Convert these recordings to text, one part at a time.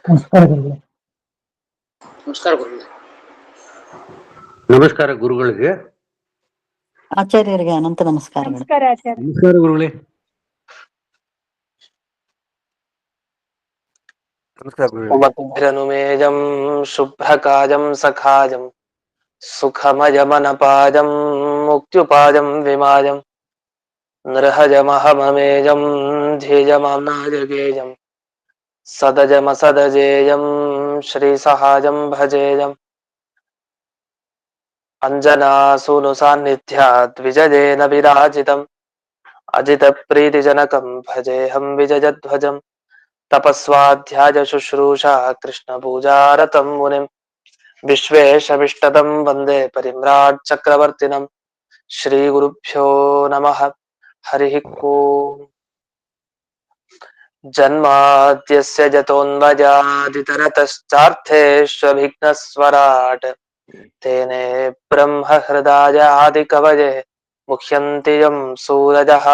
ನಮಸ್ಕಾರ ಗುರುಗಳೇ. ನಮಸ್ಕಾರ ಗುರುಗಳೇ. ನಮಸ್ಕಾರ ಗುರುಗಳಿಗೆ. ಆಚಾರ್ಯರಿಗೆ ಅನಂತ ನಮಸ್ಕಾರಗಳು. ನಮಸ್ಕಾರ ಆಚಾರ್ಯ. ನಮಸ್ಕಾರ ಗುರುಗಳೇ. ನಮಸ್ಕಾರ ಉಪತಿರನುಮೇಜಂ ಶುಭ್ರಕಾಜಂ ಸಖಾಜಂ ಸುಖಮಯಮನಪಾಜಂ ಮುಕ್ತ್ಯುಪಾಜಂ ವಿಮಾಜಂ ನೃಹಜಮಹಮಮೇಜಂ ಧ್ಯೇಯಮಾಮ್ನಾಜಗೇಜಂ ಸದಜಮಸದಜೇಯಂ ಶ್ರೀಸಹಾಜಂ ಭಜೇಯಂ ಅಂಜನಾಸೂನು ಸಾನ್ನಿಧ್ಯಾತ್ ವಿಜಯೇನ ವಿರಾಜಿತಂ ಅಜಿತ ಪ್ರೀತಿಜನಕಂ ಭಜೇಹಂ ವಿಜಯಧ್ವಜಂ ತಪಸ್ವಾಧ್ಯಾಯ ಶುಶ್ರೂಷಾ ಕೃಷ್ಣ ಪೂಜಾರತಂ ಮುನಿಂ ವಿಶ್ವೇಶವಿಷ್ಟದಂ ವಂದೇ ಪರಿಮ್ರಾಟ್ ಚಕ್ರವರ್ತಿನಂ ಶ್ರೀ ಗುರುಭ್ಯೋ ನಮಃ. ಹರಿ ಓಂ. ಜನ್ಮಾದ್ಯಸ್ಯ ಜತೋನ್ಮಜಾದಿತರತಶ್ಚಾರ್ಥೇಷ್ವಭಿಘ್ನಸ್ವರಾಟ್ ತೇನೇ ಬ್ರಹ್ಮ ಹೃದಯಾದಿ ಕವಯೇ ಮುಹ್ಯಂತಿ ಯಂ ಸೂರಜಃ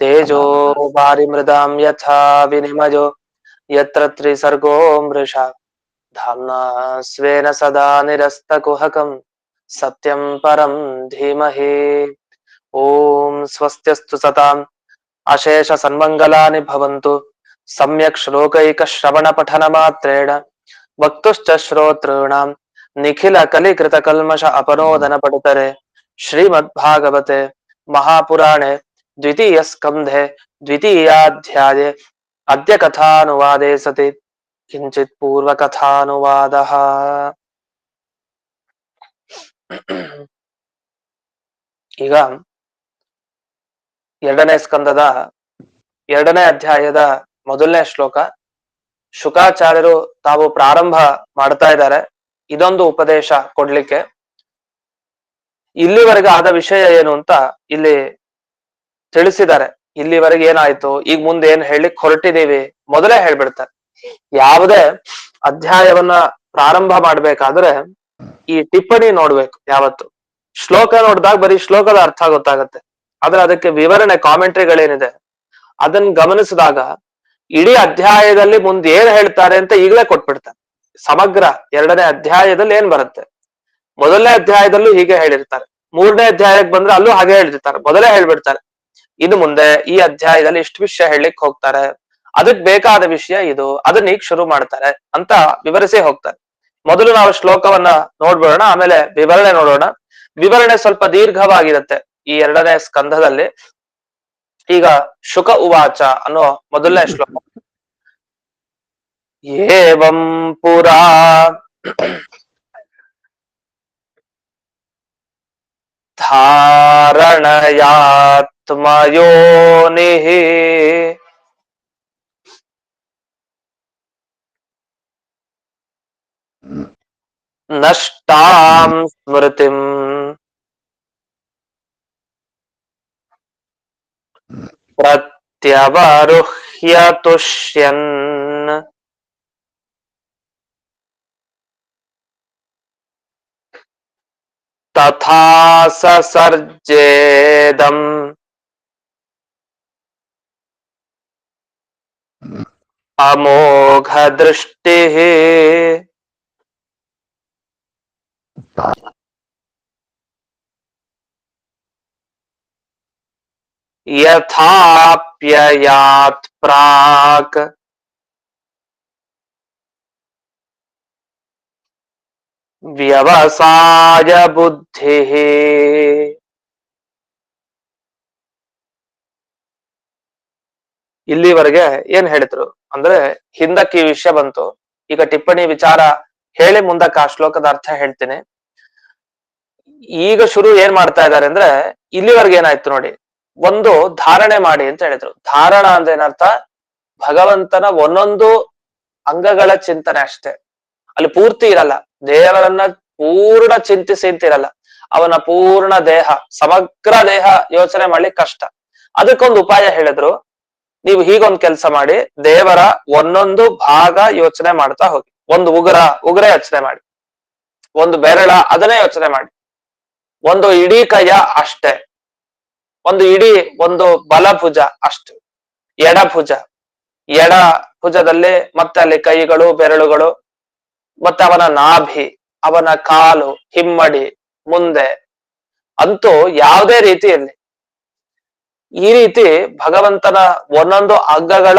ತೇಜೋ ವಾರಿಮೃದಾಂ ಯಥಾ ವಿನಿಮಯೋ ಯತ್ರ ತ್ರಿಸರ್ಗೋ ಮೃಷಾ ಧಾಮ್ನಾ ಸ್ವೇನ ಸದಾ ನಿರಸ್ತಕುಹಕಂ ಸತ್ಯಂ ಪರಂ ಧೀಮಹಿ. ಓಂ ಸ್ವಸ್ತ್ಯಸ್ತು ಸತಾಂ ಅಶೇಷ ಸನ್ಮಂಗಲಾನಿ ಭವಂತು. ಸಮ್ಯಕ್ ಶ್ಲೋಕೈಕ ಶ್ರವಣ ಪಠನ ಮಾತ್ರೇಣ ವಕ್ತುಶ್ಚ ಶ್ರೋತॄಣಾಂ ನಿಖಿಲ ಕಲಿಕೃತ ಕಲ್ಮಷ ಅಪನೋದನ ಪಡುತ್ತರೆ. ಶ್ರೀಮದ್ಭಾಗವತೆ ಮಹಾಪುರಾಣೆ ದ್ವಿತೀಯ ಸ್ಕಂಧೆ ದ್ವಿತೀಯಾಧ್ಯಾಯೇ ಅದ್ಯ ಕಥಾನುವಾದೇ ಸತಿ ಕಿಂಚಿತ್ ಪೂರ್ವ ಕಥಾನುವಾದಃ. ಈಗ 2ನೇ ಸ್ಕಂದದ 2ನೇ ಅಧ್ಯಾಯದ ಮೊದಲನೇ ಶ್ಲೋಕ. ಶುಕಾಚಾರ್ಯರು ತಾವು ಪ್ರಾರಂಭ ಮಾಡ್ತಾ ಇದ್ದಾರೆ ಇದೊಂದು ಉಪದೇಶ ಕೊಡ್ಲಿಕ್ಕೆ. ಇಲ್ಲಿವರೆಗೆ ಆದ ವಿಷಯ ಏನು ಅಂತ ಇಲ್ಲಿ ತಿಳಿಸಿದ್ದಾರೆ. ಇಲ್ಲಿವರೆಗೆ ಏನಾಯ್ತು, ಈಗ ಮುಂದೆ ಏನ್ ಹೇಳಲಿಕ್ಕೆ ಹೊರಟಿದೀವಿ ಮೊದಲೇ ಹೇಳ್ಬಿಡ್ತಾರೆ. ಯಾವುದೇ ಅಧ್ಯಾಯವನ್ನ ಪ್ರಾರಂಭ ಮಾಡ್ಬೇಕಾದ್ರೆ ಈ ಟಿಪ್ಪಣಿ ನೋಡ್ಬೇಕು. ಯಾವತ್ತು ಶ್ಲೋಕ ನೋಡಿದಾಗ ಬರೀ ಶ್ಲೋಕದ ಅರ್ಥ ಗೊತ್ತಾಗತ್ತೆ, ಆದ್ರೆ ಅದಕ್ಕೆ ವಿವರಣೆ ಕಾಮೆಂಟ್ರಿಗಳೇನಿದೆ ಅದನ್ನ ಗಮನಿಸಿದಾಗ ಇಡೀ ಅಧ್ಯಾಯದಲ್ಲಿ ಮುಂದೆ ಏನ್ ಹೇಳ್ತಾರೆ ಅಂತ ಈಗಲೇ ಕೊಟ್ಬಿಡ್ತಾರೆ. ಸಮಗ್ರ 2ನೇ ಅಧ್ಯಾಯದಲ್ಲಿ ಏನ್ ಬರುತ್ತೆ, ಮೊದಲನೇ ಅಧ್ಯಾಯದಲ್ಲೂ ಹೀಗೆ ಹೇಳಿರ್ತಾರೆ, 3ನೇ ಅಧ್ಯಾಯಕ್ಕೆ ಬಂದ್ರೆ ಅಲ್ಲೂ ಹಾಗೆ ಹೇಳಿರ್ತಾರೆ, ಮೊದಲೇ ಹೇಳ್ಬಿಡ್ತಾರೆ ಇನ್ನು ಮುಂದೆ ಈ ಅಧ್ಯಾಯದಲ್ಲಿ ಇಷ್ಟು ವಿಷಯ ಹೇಳಲಿಕ್ಕೆ ಹೋಗ್ತಾರೆ, ಅದಕ್ ಬೇಕಾದ ವಿಷಯ ಇದು, ಅದನ್ನ ಈಗ ಶುರು ಮಾಡ್ತಾರೆ ಅಂತ ವಿವರಿಸಿ ಹೋಗ್ತಾರೆ. ಮೊದಲು ನಾವು ಶ್ಲೋಕವನ್ನ ನೋಡ್ಬಿಡೋಣ, ಆಮೇಲೆ ವಿವರಣೆ ನೋಡೋಣ. ವಿವರಣೆ ಸ್ವಲ್ಪ ದೀರ್ಘವಾಗಿರುತ್ತೆ ಈ 2ನೇ ಸ್ಕಂಧದಲ್ಲಿ. ಈಗ ಶುಕ ಉವಾಚ ಅನ್ನೋ ಮೊದಲನೇ ಶ್ಲೋಕ. ಏವಂ ಪುರಾ ಧಾರಣಯಾತ್ಮಯೋನಿಃ ನಷ್ಟಾಂ ಸ್ಮೃತಿಂ ಪ್ರತ್ಯವರುಹ್ಯ ತುಷ್ಯನ್ ತಥಾ ಸಸರ್ಜೇದಂ ಅಮೋಘ ದೃಷ್ಟಿಃ ಯಥಾಪ್ಯಯಾತ್ ಪ್ರಾಕ್ ವ್ಯವಸಾಯ ಬುದ್ಧಿಃ. ಇಲ್ಲಿವರೆಗೆ ಏನ್ ಹೇಳಿದ್ರು ಅಂದ್ರೆ ಹಿಂದಕ್ಕೆ ಈ ವಿಷಯ ಬಂತು. ಈಗ ಟಿಪ್ಪಣಿ ವಿಚಾರ ಹೇಳಿ ಮುಂದಕ್ಕೆ ಆ ಶ್ಲೋಕದ ಅರ್ಥ ಹೇಳ್ತೀನಿ. ಈಗ ಶುರು ಏನ್ ಮಾಡ್ತಾ ಇದ್ದಾರೆ ಅಂದ್ರೆ ಇಲ್ಲಿವರೆಗೆ ಏನಾಯ್ತು ನೋಡಿ, ಒಂದು ಧಾರಣೆ ಮಾಡಿ ಅಂತ ಹೇಳಿದ್ರು. ಧಾರಣ ಅಂದ್ರೆ ಏನರ್ಥ, ಭಗವಂತನ ಒಂದೊಂದು ಅಂಗಗಳ ಚಿಂತನೆ ಅಷ್ಟೇ, ಅಲ್ಲಿ ಪೂರ್ತಿ ಇರಲ್ಲ. ದೇವರನ್ನ ಪೂರ್ಣ ಚಿಂತಿಸಿ ಅಂತಿರಲ್ಲ, ಅವನ ಪೂರ್ಣ ದೇಹ, ಸಮಗ್ರ ದೇಹ ಯೋಚನೆ ಮಾಡ್ಲಿಕ್ಕೆ ಕಷ್ಟ. ಅದಕ್ಕೊಂದು ಉಪಾಯ ಹೇಳಿದ್ರು, ನೀವು ಹೀಗೊಂದು ಕೆಲಸ ಮಾಡಿ, ದೇವರ ಒಂದೊಂದು ಭಾಗ ಯೋಚನೆ ಮಾಡ್ತಾ ಹೋಗಿ. ಒಂದು ಉಗುರ ಯೋಚನೆ ಮಾಡಿ, ಒಂದು ಬೆರಳ ಅದನ್ನೇ ಯೋಚನೆ ಮಾಡಿ, ಒಂದು ಇಡೀ ಕೈಯ ಅಷ್ಟೇ, ಒಂದು ಬಲಭುಜ ಅಷ್ಟು, ಎಡಭುಜ, ಎಡ ಭುಜದಲ್ಲಿ ಮತ್ತೆ ಅಲ್ಲಿ ಕೈಗಳು ಬೆರಳುಗಳು, ಮತ್ತೆ ಅವನ ನಾಭಿ, ಅವನ ಕಾಲು, ಹಿಮ್ಮಡಿ, ಮುಂದೆ ಅಂತೂ ಯಾವುದೇ ರೀತಿಯಲ್ಲಿ ಈ ರೀತಿ ಭಗವಂತನ ಒಂದೊಂದು ಅಂಗಗಳ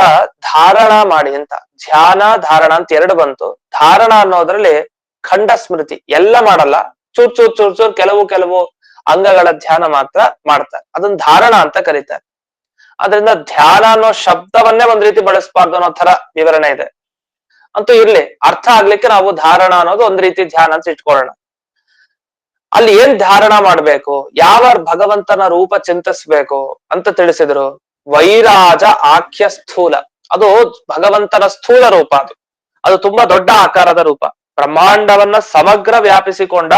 ಧಾರಣ ಮಾಡಿ ಅಂತ, ಧ್ಯಾನ ಧಾರಣ ಅಂತ ಎರಡು ಬಂತು. ಧಾರಣ ಅನ್ನೋದ್ರಲ್ಲಿ ಖಂಡ ಸ್ಮೃತಿ ಎಲ್ಲ ಮಾಡಲ್ಲ, ಚೂರ್ ಚೂರ್ ಚೂರ್ ಚೂರ್ ಕೆಲವು ಅಂಗಗಳ ಧ್ಯಾನ ಮಾತ್ರ ಮಾಡ್ತಾರೆ, ಅದನ್ನ ಧಾರಣ ಅಂತ ಕರೀತಾರೆ. ಅದರಿಂದ ಧ್ಯಾನ ಅನ್ನೋ ಶಬ್ದವನ್ನೇ ಒಂದ್ ರೀತಿ ಬಳಸಬಾರ್ದು ಅನ್ನೋ ತರ ವಿವರಣೆ ಇದೆ. ಅಂತೂ ಇರ್ಲಿ, ಅರ್ಥ ಆಗ್ಲಿಕ್ಕೆ ನಾವು ಧಾರಣ ಅನ್ನೋದು ಒಂದ್ ರೀತಿ ಧ್ಯಾನ ಅಂತ ಇಟ್ಕೊಳ್ಳೋಣ. ಅಲ್ಲಿ ಏನ್ ಧಾರಣ ಮಾಡ್ಬೇಕು, ಯಾವ ಭಗವಂತನ ರೂಪ ಚಿಂತಿಸ್ಬೇಕು ಅಂತ ತಿಳಿಸಿದ್ರು. ವೈರಾಜ ಆಖ್ಯ ಸ್ಥೂಲ, ಅದು ಭಗವಂತನ ಸ್ಥೂಲ ರೂಪ. ಅದು ತುಂಬಾ ದೊಡ್ಡ ಆಕಾರದ ರೂಪ. ಬ್ರಹ್ಮಾಂಡವನ್ನ ಸಮಗ್ರ ವ್ಯಾಪಿಸಿಕೊಂಡ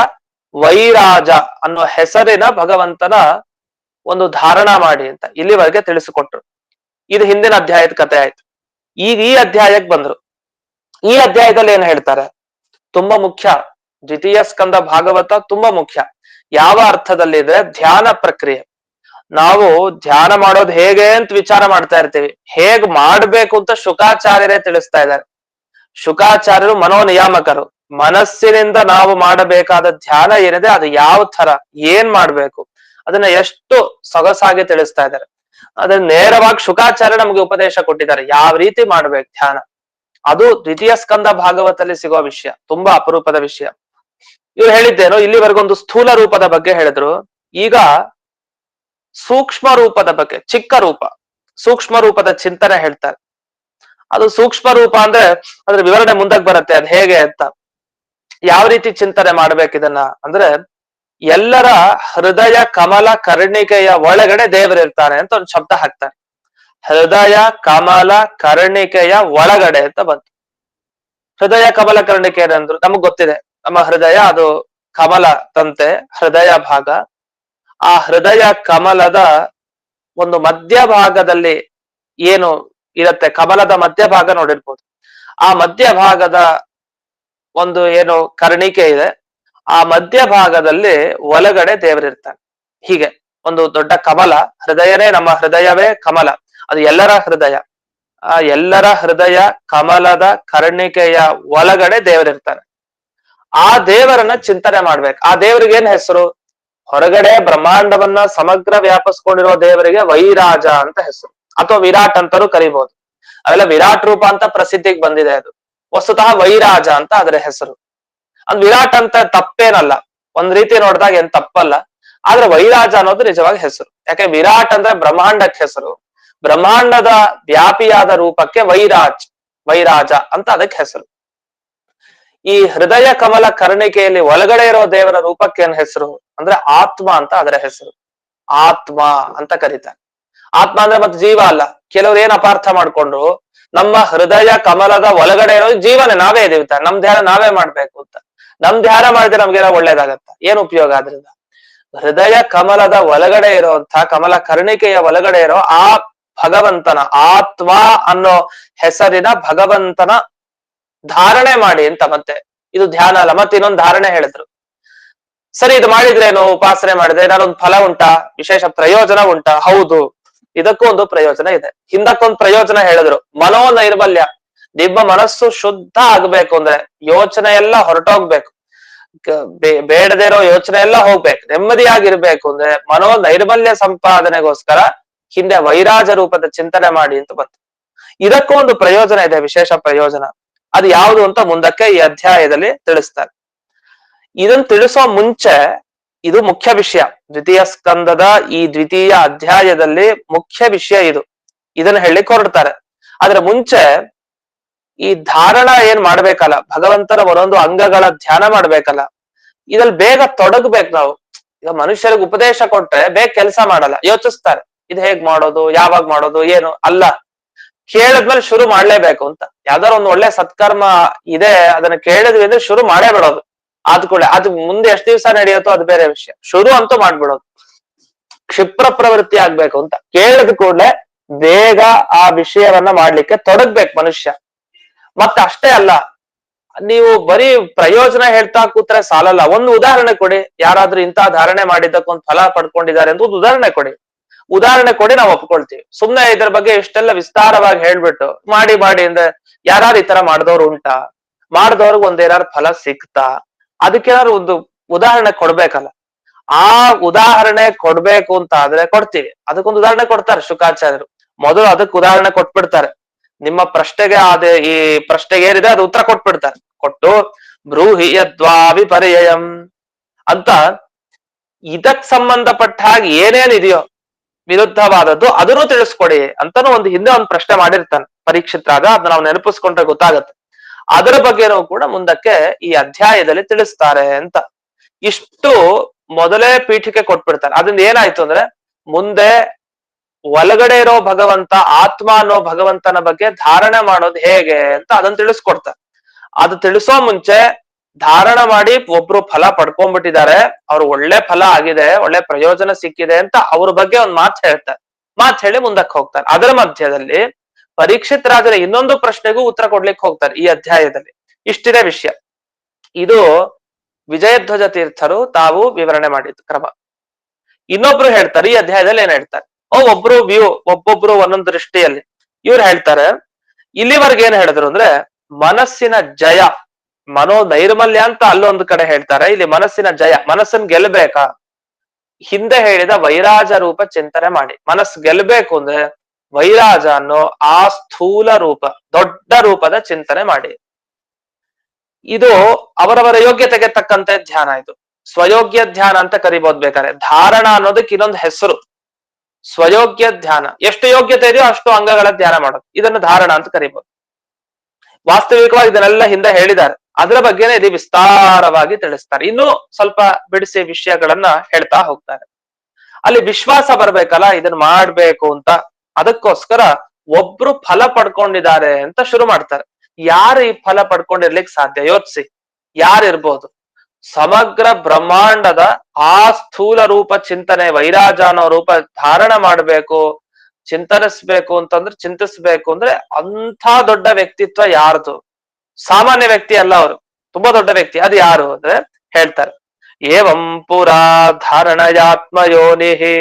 ವೈರಾಜ ಅನ್ನೋ ಹೆಸರಿನ ಭಗವಂತನ ಒಂದು ಧಾರಣ ಮಾಡಿ ಅಂತ ಇಲ್ಲಿವರೆಗೆ ತಿಳಿಸಿಕೊಟ್ರು. ಇದು ಹಿಂದಿನ ಅಧ್ಯಾಯದ ಕಥೆ ಆಯ್ತು. ಈಗ ಈ ಅಧ್ಯಾಯಕ್ಕೆ ಬಂದ್ರು. ಈ ಅಧ್ಯಾಯದಲ್ಲಿ ಏನ್ ಹೇಳ್ತಾರೆ, ತುಂಬಾ ಮುಖ್ಯ. ದ್ವಿತೀಯ ಸ್ಕಂದ ಭಾಗವತ ತುಂಬಾ ಮುಖ್ಯ. ಯಾವ ಅರ್ಥದಲ್ಲಿ ಇದೆ, ಧ್ಯಾನ ಪ್ರಕ್ರಿಯೆ. ನಾವು ಧ್ಯಾನ ಮಾಡೋದು ಹೇಗೆ ಅಂತ ವಿಚಾರ ಮಾಡ್ತಾ ಇರ್ತೀವಿ, ಹೇಗ್ ಮಾಡ್ಬೇಕು ಅಂತ ಶುಕಾಚಾರ್ಯರೇ ತಿಳಿಸ್ತಾ ಇದ್ದಾರೆ. ಶುಕಾಚಾರ್ಯರು ಮನೋನಿಯಾಮಕರು. ಮನಸ್ಸಿನಿಂದ ನಾವು ಮಾಡಬೇಕಾದ ಧ್ಯಾನ ಏನಿದೆ ಅದು ಯಾವ ತರ ಏನ್ ಮಾಡ್ಬೇಕು ಅದನ್ನ ಎಷ್ಟು ಸೊಗಸಾಗಿ ತಿಳಿಸ್ತಾ ಇದ್ದಾರೆ. ಅದನ್ನ ನೇರವಾಗಿ ಶುಕಾಚಾರ್ಯ ನಮ್ಗೆ ಉಪದೇಶ ಕೊಟ್ಟಿದ್ದಾರೆ, ಯಾವ ರೀತಿ ಮಾಡ್ಬೇಕು ಧ್ಯಾನ. ಅದು ದ್ವಿತೀಯ ಸ್ಕಂದ ಭಾಗವತದಲ್ಲಿ ಸಿಗೋ ವಿಷಯ, ತುಂಬಾ ಅಪರೂಪದ ವಿಷಯ. ಇವ್ರು ಹೇಳಿದ್ದೇನು, ಇಲ್ಲಿವರೆಗೊಂದು ಸ್ಥೂಲ ರೂಪದ ಬಗ್ಗೆ ಹೇಳಿದ್ರು. ಈಗ ಸೂಕ್ಷ್ಮ ರೂಪದ ಬಗ್ಗೆ, ಚಿಕ್ಕ ರೂಪ, ಸೂಕ್ಷ್ಮ ರೂಪದ ಚಿಂತನೆ ಹೇಳ್ತಾರೆ. ಅದು ಸೂಕ್ಷ್ಮ ರೂಪ ಅಂದ್ರೆ ಅದ್ರ ವಿವರಣೆ ಮುಂದಕ್ಕೆ ಬರುತ್ತೆ, ಅದ್ ಹೇಗೆ ಅಂತ. ಯಾವ ರೀತಿ ಚಿಂತನೆ ಮಾಡ್ಬೇಕು ಇದನ್ನ ಅಂದ್ರೆ, ಎಲ್ಲರ ಹೃದಯ ಕಮಲ ಕರ್ಣಿಕೆಯ ಒಳಗಡೆ ದೇವರಿರ್ತಾನೆ ಅಂತ ಒಂದು ಶಬ್ದ ಹಾಕ್ತಾರೆ. ಹೃದಯ ಕಮಲ ಕರ್ಣಿಕೆಯ ಒಳಗಡೆ ಅಂತ ಬಂತು. ಹೃದಯ ಕಮಲ ಕರ್ಣಿಕೆ ಅಂದ್ರು ನಮಗ್ ಗೊತ್ತಿದೆ, ನಮ್ಮ ಹೃದಯ ಅದು ಕಮಲ ತಂತೆ ಹೃದಯ ಭಾಗ. ಆ ಹೃದಯ ಕಮಲದ ಒಂದು ಮಧ್ಯಭಾಗದಲ್ಲಿ ಏನು ಇರತ್ತೆ, ಕಮಲದ ಮಧ್ಯಭಾಗ ನೋಡಿರ್ಬೋದು. ಆ ಮಧ್ಯಭಾಗದ ಒಂದು ಏನು ಕರ್ಣಿಕೆ ಇದೆ, ಆ ಮಧ್ಯಭಾಗದಲ್ಲಿ ಒಳಗಡೆ ದೇವರಿರ್ತಾನೆ. ಹೀಗೆ ಒಂದು ದೊಡ್ಡ ಕಮಲ, ಹೃದಯನೇ ನಮ್ಮ ಹೃದಯವೇ ಕಮಲ, ಅದು ಎಲ್ಲರ ಹೃದಯ. ಆ ಎಲ್ಲರ ಹೃದಯ ಕಮಲದ ಕರ್ಣಿಕೆಯ ಒಳಗಡೆ ದೇವರಿರ್ತಾನೆ. ಆ ದೇವರನ್ನ ಚಿಂತನೆ ಮಾಡ್ಬೇಕು. ಆ ದೇವರಿಗೆ ಏನ್ ಹೆಸರು, ಹೊರಗಡೆ ಬ್ರಹ್ಮಾಂಡವನ್ನ ಸಮಗ್ರ ವ್ಯಾಪಿಸ್ಕೊಂಡಿರೋ ದೇವರಿಗೆ ವೈರಾಜ ಅಂತ ಹೆಸರು, ಅಥವಾ ವಿರಾಟ್ ಅಂತಾನೂ ಕರಿಬಹುದು. ಅವೆಲ್ಲ ವಿರಾಟ್ ರೂಪ ಅಂತ ಪ್ರಸಿದ್ಧಿಗೆ ಬಂದಿದೆ. ಅದು ವಸ್ತುತಃ ವೈರಾಜ ಅಂತ ಅದರ ಹೆಸರು. ಅದು ವಿರಾಟ್ ಅಂತ ತಪ್ಪೇನಲ್ಲ, ಒಂದ್ ರೀತಿ ನೋಡಿದಾಗ ಏನ್ ತಪ್ಪಲ್ಲ. ಆದ್ರೆ ವೈರಾಜ ಅನ್ನೋದು ನಿಜವಾಗಿ ಹೆಸರು. ಯಾಕೆ ವಿರಾಟ್ ಅಂದ್ರೆ ಬ್ರಹ್ಮಾಂಡಕ್ಕೆ ಹೆಸರು, ಬ್ರಹ್ಮಾಂಡದ ವ್ಯಾಪಿಯಾದ ರೂಪಕ್ಕೆ ವೈರಾಜ ಅಂತ ಅದಕ್ಕೆ ಹೆಸರು. ಈ ಹೃದಯ ಕಮಲ ಕರ್ಣಿಕೆಯಲ್ಲಿ ಒಳಗಡೆ ಇರೋ ದೇವರ ರೂಪಕ್ಕೆ ಏನ್ ಹೆಸರು ಅಂದ್ರೆ ಆತ್ಮ ಅಂತ ಅದರ ಹೆಸರು. ಆತ್ಮ ಅಂತ ಕರೀತಾರೆ. ಆತ್ಮ ಅಂದ್ರೆ ಮತ್ತೆ ಜೀವ ಅಲ್ಲ. ಕೆಲವ್ರು ಏನ್ ಅಪಾರ್ಥ ಮಾಡ್ಕೊಂಡ್ರು, ನಮ್ಮ ಹೃದಯ ಕಮಲದ ಒಳಗಡೆ ಇರೋದು ಜೀವನೇ, ನಾವೇ ಇದೀವಿ, ನಮ್ ಧ್ಯಾನ ನಾವೇ ಮಾಡ್ಬೇಕು ಅಂತ. ನಮ್ ಧ್ಯಾನ ಮಾಡಿದ್ರೆ ನಮ್ಗೇನೋ ಒಳ್ಳೇದಾಗತ್ತ, ಏನ್ ಉಪಯೋಗ ಆದ್ರಿಂದ? ಹೃದಯ ಕಮಲದ ಒಳಗಡೆ ಇರೋಂಥ, ಕಮಲ ಕರ್ಣಿಕೆಯ ಒಳಗಡೆ ಇರೋ ಆ ಭಗವಂತನ, ಆತ್ಮ ಅನ್ನೋ ಹೆಸರಿನ ಭಗವಂತನ ಧಾರಣೆ ಮಾಡಿ ಅಂತ. ಮತ್ತೆ ಇದು ಧ್ಯಾನ ಅಲ್ಲ, ಮತ್ತೆ ಇನ್ನೊಂದು ಧಾರಣೆ ಹೇಳಿದ್ರು. ಸರಿ, ಇದು ಮಾಡಿದ್ರೇನು, ಉಪಾಸನೆ ಮಾಡಿದ್ರೆ ಏನಾರೊಂದು ಫಲ ಉಂಟಾ, ವಿಶೇಷ ಪ್ರಯೋಜನ ಉಂಟಾ? ಹೌದು, ಇದಕ್ಕೂ ಒಂದು ಪ್ರಯೋಜನ ಇದೆ. ಹಿಂದಕ್ಕೊಂದು ಪ್ರಯೋಜನ ಹೇಳಿದ್ರು, ಮನೋನೈರ್ಮಲ್ಯ. ನಿಮ್ಮ ಮನಸ್ಸು ಶುದ್ಧ ಆಗ್ಬೇಕು ಅಂದ್ರೆ, ಯೋಚನೆ ಎಲ್ಲ ಹೊರಟೋಗ್ಬೇಕು, ಬೇಡದೇ ಇರೋ ಯೋಚನೆ ಎಲ್ಲ ಹೋಗ್ಬೇಕು, ನೆಮ್ಮದಿಯಾಗಿರ್ಬೇಕು ಅಂದ್ರೆ ಮನೋನೈರ್ಮಲ್ಯ ಸಂಪಾದನೆಗೋಸ್ಕರ ಹಿಂದೆ ವೈರಾಜ ರೂಪದ ಚಿಂತನೆ ಮಾಡಿ ಅಂತ ಬಂತು. ಇದಕ್ಕೂ ಒಂದು ಪ್ರಯೋಜನ ಇದೆ, ವಿಶೇಷ ಪ್ರಯೋಜನ. ಅದು ಯಾವುದು ಅಂತ ಮುಂದಕ್ಕೆ ಈ ಅಧ್ಯಾಯದಲ್ಲಿ ತಿಳಿಸ್ತಾರೆ. ಇದನ್ನ ತಿಳಿಸೋ ಮುಂಚೆ ಇದು ಮುಖ್ಯ ವಿಷಯ. ದ್ವಿತೀಯ ಸ್ಕಂದದ ಈ ದ್ವಿತೀಯ ಅಧ್ಯಾಯದಲ್ಲಿ ಮುಖ್ಯ ವಿಷಯ ಇದು. ಇದನ್ನ ಹೇಳಿಕ್ ಹೊರಡ್ತಾರೆ. ಆದ್ರೆ ಮುಂಚೆ ಈ ಧಾರಣ ಏನ್ ಮಾಡ್ಬೇಕಲ್ಲ, ಭಗವಂತನ ಒಂದೊಂದು ಅಂಗಗಳ ಧ್ಯಾನ ಮಾಡ್ಬೇಕಲ್ಲ, ಇದ್ರಲ್ಲಿ ಬೇಗ ತೊಡಗ್ಬೇಕು ನಾವು. ಈಗ ಮನುಷ್ಯರಿಗೆ ಉಪದೇಶ ಕೊಟ್ರೆ ಬೇಗ ಕೆಲಸ ಮಾಡಲ್ಲ, ಯೋಚಿಸ್ತಾರೆ ಇದು ಹೇಗ್ ಮಾಡೋದು, ಯಾವಾಗ ಮಾಡೋದು, ಏನು ಅಲ್ಲ, ಕೇಳಿದ್ಮೇಲೆ ಶುರು ಮಾಡ್ಲೇಬೇಕು ಅಂತ. ಯಾವ್ದಾರ ಒಂದು ಒಳ್ಳೆ ಸತ್ಕರ್ಮ ಇದೆ, ಅದನ್ನ ಕೇಳಿದ್ವಿ ಅಂದ್ರೆ ಶುರು ಮಾಡೇ ಬಿಡೋದು. ಆದ್ ಕೂಡ ಅದು ಮುಂದೆ ಎಷ್ಟು ದಿವಸ ನಡೆಯುತ್ತೋ ಅದು ಬೇರೆ ವಿಷಯ, ಶುರು ಅಂತೂ ಮಾಡ್ಬಿಡೋದು. ಕ್ಷಿಪ್ರ ಪ್ರವೃತ್ತಿ ಆಗ್ಬೇಕು ಅಂತ. ಕೇಳಿದ ಕೂಡಲೇ ಬೇಗ ಆ ವಿಷಯವನ್ನ ಮಾಡ್ಲಿಕ್ಕೆ ತೊಡಗ್ಬೇಕು ಮನುಷ್ಯ. ಮತ್ತೆ ಅಷ್ಟೇ ಅಲ್ಲ, ನೀವು ಬರೀ ಪ್ರಯೋಜನ ಹೇಳ್ತಾ ಕೂತ್ರೆ ಸಾಲಲ್ಲ. ಒಂದು ಉದಾಹರಣೆ ಕೊಡಿ, ಯಾರಾದ್ರೂ ಇಂತಹ ಧಾರಣೆ ಮಾಡಿದ್ದಕ್ಕೊಂದು ಫಲ ಪಡ್ಕೊಂಡಿದ್ದಾರೆ ಅಂತ ಒಂದು ಉದಾಹರಣೆ ಕೊಡಿ. ಉದಾಹರಣೆ ಕೊಡಿ ನಾವು ಒಪ್ಕೊಳ್ತೀವಿ. ಸುಮ್ನೆ ಇದ್ರ ಬಗ್ಗೆ ಇಷ್ಟೆಲ್ಲ ವಿಸ್ತಾರವಾಗಿ ಹೇಳ್ಬಿಟ್ಟು ಮಾಡಿ ಅಂದ್ರೆ ಯಾರು ಈ ತರ ಮಾಡಿದವ್ರು ಉಂಟಾ? ಮಾಡಿದವ್ರಿಗೆ ಒಂದೇನಾರು ಫಲ ಸಿಕ್ತಾ? ಅದಕ್ಕೇನಾದ್ರು ಒಂದು ಉದಾಹರಣೆ ಕೊಡ್ಬೇಕಲ್ಲ. ಆ ಉದಾಹರಣೆ ಕೊಡ್ಬೇಕು ಅಂತ ಆದ್ರೆ ಕೊಡ್ತೀವಿ. ಅದಕ್ಕೊಂದು ಉದಾಹರಣೆ ಕೊಡ್ತಾರೆ ಶುಕಾಚಾರ್ಯರು. ಮೊದಲು ಅದಕ್ಕೆ ಉದಾಹರಣೆ ಕೊಟ್ಬಿಡ್ತಾರೆ. ನಿಮ್ಮ ಪ್ರಶ್ನೆಗೆ ಈ ಪ್ರಶ್ನೆಗೆ ಏನಿದೆ ಅದು ಉತ್ತರ ಕೊಟ್ಬಿಡ್ತಾರೆ. ಕೊಟ್ಟು ಬ್ರೂಹಿ ಯದ್ವಾವಿಪರ್ಯಯಂ ಅಂತ ಇದಕ್ ಸಂಬಂಧಪಟ್ಟ ಹಾಗೆ ಏನೇನಿದೆಯೋ ವಿರುದ್ಧವಾದದ್ದು ಅದನ್ನು ತಿಳಿಸ್ಕೊಡಿ ಅಂತಾನು ಒಂದು ಹಿಂದೆ ಒಂದು ಪ್ರಶ್ನೆ ಮಾಡಿರ್ತಾನೆ ಪರೀಕ್ಷಿತರಾಗ. ಅದನ್ನ ನಾವು ನೆನಪಿಸ್ಕೊಂಡ್ರೆ ಗೊತ್ತಾಗತ್ತೆ. ಅದರ ಬಗ್ಗೆನೂ ಕೂಡ ಮುಂದಕ್ಕೆ ಈ ಅಧ್ಯಾಯದಲ್ಲಿ ತಿಳಿಸ್ತಾರೆ ಅಂತ. ಇಷ್ಟು ಮೊದಲೇ ಪೀಠಿಕೆ ಕೊಟ್ಬಿಡ್ತಾರೆ. ಅದರಿಂದ ಏನಾಯ್ತು ಅಂದ್ರೆ ಮುಂದೆ ಒಳಗಡೆ ಇರೋ ಭಗವಂತ, ಆತ್ಮ ಅನ್ನೋ ಭಗವಂತನ ಬಗ್ಗೆ ಧಾರಣೆ ಮಾಡೋದು ಹೇಗೆ ಅಂತ ಅದನ್ನ ತಿಳಿಸ್ಕೊಡ್ತಾರೆ. ಅದು ತಿಳಿಸೋ ಮುಂಚೆ ಧಾರಣ ಮಾಡಿ ಒಬ್ರು ಫಲ ಪಡ್ಕೊಂಡ್ಬಿಟ್ಟಿದ್ದಾರೆ, ಅವ್ರು ಒಳ್ಳೆ ಫಲ ಆಗಿದೆ, ಒಳ್ಳೆ ಪ್ರಯೋಜನ ಸಿಕ್ಕಿದೆ ಅಂತ ಅವ್ರ ಬಗ್ಗೆ ಒಂದ್ ಮಾತು ಹೇಳ್ತಾರೆ. ಮಾತು ಹೇಳಿ ಮುಂದಕ್ಕೆ ಹೋಗ್ತಾರೆ. ಅದರ ಮಧ್ಯದಲ್ಲಿ ಪರೀಕ್ಷಿತ್ ರಾಜರ ಇನ್ನೊಂದು ಪ್ರಶ್ನೆಗೂ ಉತ್ತರ ಕೊಡ್ಲಿಕ್ಕೆ ಹೋಗ್ತಾರೆ ಈ ಅಧ್ಯಾಯದಲ್ಲಿ. ಇಷ್ಟಿದೆ ವಿಷಯ. ಇದು ವಿಜಯಧ್ವಜ ತೀರ್ಥರು ತಾವು ವಿವರಣೆ ಮಾಡಿದ್ದು ಕ್ರಮ. ಇನ್ನೊಬ್ರು ಹೇಳ್ತಾರೆ ಈ ಅಧ್ಯಾಯದಲ್ಲಿ ಏನ್ ಹೇಳ್ತಾರೆ, ಒಬ್ರು ಒಬ್ಬೊಬ್ರು ಒಂದೊಂದು ದೃಷ್ಟಿಯಲ್ಲಿ. ಇವ್ರು ಹೇಳ್ತಾರೆ ಇಲ್ಲಿವರೆಗೆ ಏನ್ ಹೇಳಿದ್ರು ಅಂದ್ರೆ ಮನಸ್ಸಿನ ಜಯ, ಮನೋ ನೈರ್ಮಲ್ಯ ಅಂತ ಅಲ್ಲೊಂದು ಕಡೆ ಹೇಳ್ತಾರೆ. ಇಲ್ಲಿ ಮನಸ್ಸಿನ ಜಯ, ಮನಸ್ಸನ್ ಗೆಲ್ಬೇಕಾ? ಹಿಂದೆ ಹೇಳಿದ ವೈರಾಜ ರೂಪ ಚಿಂತನೆ ಮಾಡಿ. ಮನಸ್ಸು ಗೆಲ್ಬೇಕು ಅಂದ್ರೆ ವೈರಾಜ ಅನ್ನೋ ಆ ಸ್ಥೂಲ ರೂಪ, ದೊಡ್ಡ ರೂಪದ ಚಿಂತನೆ ಮಾಡಿ. ಇದು ಅವರವರ ಯೋಗ್ಯತೆಗೆ ತಕ್ಕಂತೆ ಧ್ಯಾನ. ಇದು ಸ್ವಯೋಗ್ಯ ಧ್ಯಾನ ಅಂತ ಕರಿಬಹುದು. ಬೇಕಾದ್ರೆ ಧಾರಣ ಅನ್ನೋದಕ್ಕೆ ಇನ್ನೊಂದು ಹೆಸರು ಸ್ವಯೋಗ್ಯ ಧ್ಯಾನ. ಎಷ್ಟು ಯೋಗ್ಯತೆ ಇದೆಯೋ ಅಷ್ಟು ಅಂಗಗಳ ಧ್ಯಾನ ಮಾಡೋದು, ಇದನ್ನು ಧಾರಣ ಅಂತ ಕರಿಬಹುದು. ವಾಸ್ತವಿಕವಾಗಿ ಇದನ್ನೆಲ್ಲ ಹಿಂದೆ ಹೇಳಿದ್ದಾರೆ. ಅದರ ಬಗ್ಗೆನೇ ಇದು ವಿಸ್ತಾರವಾಗಿ ತಿಳಿಸ್ತಾರೆ. ಇನ್ನು ಸ್ವಲ್ಪ ಬಿಡಿಸಿ ವಿಷಯಗಳನ್ನ ಹೇಳ್ತಾ ಹೋಗ್ತಾರೆ. ಅಲ್ಲಿ ವಿಶ್ವಾಸ ಬರ್ಬೇಕಲ್ಲ, ಇದನ್ನ ಮಾಡ್ಬೇಕು ಅಂತ. ಅದಕ್ಕೋಸ್ಕರ ಒಬ್ರು ಫಲ ಪಡ್ಕೊಂಡಿದ್ದಾರೆ ಅಂತ ಶುರು ಮಾಡ್ತಾರೆ. ಯಾರು ಈ ಫಲ ಪಡ್ಕೊಂಡಿರ್ಲಿಕ್ಕೆ ಸಾಧ್ಯ? ಯೋಚಿಸಿ, ಯಾರಿರ್ಬೋದು? ಸಮಗ್ರ ಬ್ರಹ್ಮಾಂಡದ ಆ ಸ್ಥೂಲ ರೂಪ ಚಿಂತನೆ, ವೈರಾಜ ಅನ್ನೋ ರೂಪ ಧಾರಣ ಮಾಡ್ಬೇಕು, ಚಿಂತನಿಸ್ಬೇಕು ಅಂತಂದ್ರೆ, ಚಿಂತಿಸ್ಬೇಕು ಅಂದ್ರೆ ಅಂಥ ದೊಡ್ಡ ವ್ಯಕ್ತಿತ್ವ ಯಾರ್ದು? ಸಾಮಾನ್ಯ ವ್ಯಕ್ತಿ ಅಲ್ಲ, ಅವರು ತುಂಬಾ ದೊಡ್ಡ ವ್ಯಕ್ತಿ. ಅದು ಯಾರು ಅಂದ್ರೆ ಹೇಳ್ತಾರೆ, ಏವಂ ಪುರಾ ಧಾರಣಯಾತ್ಮ ಯೋನಿಹಿ.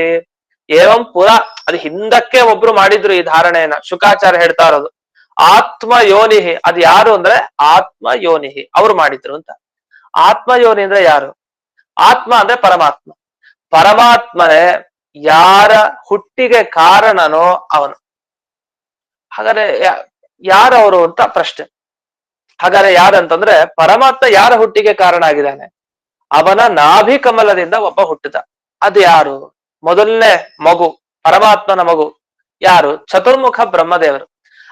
ಏವಂ ಪುರ, ಅದು ಹಿಂದಕ್ಕೆ ಒಬ್ರು ಮಾಡಿದ್ರು ಈ ಧಾರಣೆಯನ್ನ. ಶುಕಾಚಾರ್ಯ ಹೇಳ್ತಾ ಇರೋದು ಆತ್ಮ ಯೋನಿಹಿ. ಅದು ಯಾರು ಅಂದ್ರೆ ಆತ್ಮ ಯೋನಿಹಿ, ಅವ್ರು ಮಾಡಿದ್ರು ಅಂತ. ಆತ್ಮ ಯೋನಿ ಅಂದ್ರೆ ಯಾರು? ಆತ್ಮ ಅಂದ್ರೆ ಪರಮಾತ್ಮ. ಪರಮಾತ್ಮನೇ ಯಾರ ಹುಟ್ಟಿಗೆ ಕಾರಣನೋ ಅವನು. ಹಾಗಾದ್ರೆ ಯಾರವರು ಅಂತ ಪ್ರಶ್ನೆ. ಹಾಗಾದ್ರೆ ಯಾರಂತಂದ್ರೆ ಪರಮಾತ್ಮ ಯಾರ ಹುಟ್ಟಿಗೆ ಕಾರಣ ಆಗಿದ್ದಾನೆ? ಅವನ ನಾಭಿ ಕಮಲದಿಂದ ಒಬ್ಬ ಹುಟ್ಟಿದ. ಅದು ಯಾರು? ಮೊದಲನೇ ಮಗು, ಪರಮಾತ್ಮನ ಮಗು ಯಾರು? ಚತುರ್ಮುಖ ಬ್ರಹ್ಮದೇವರು.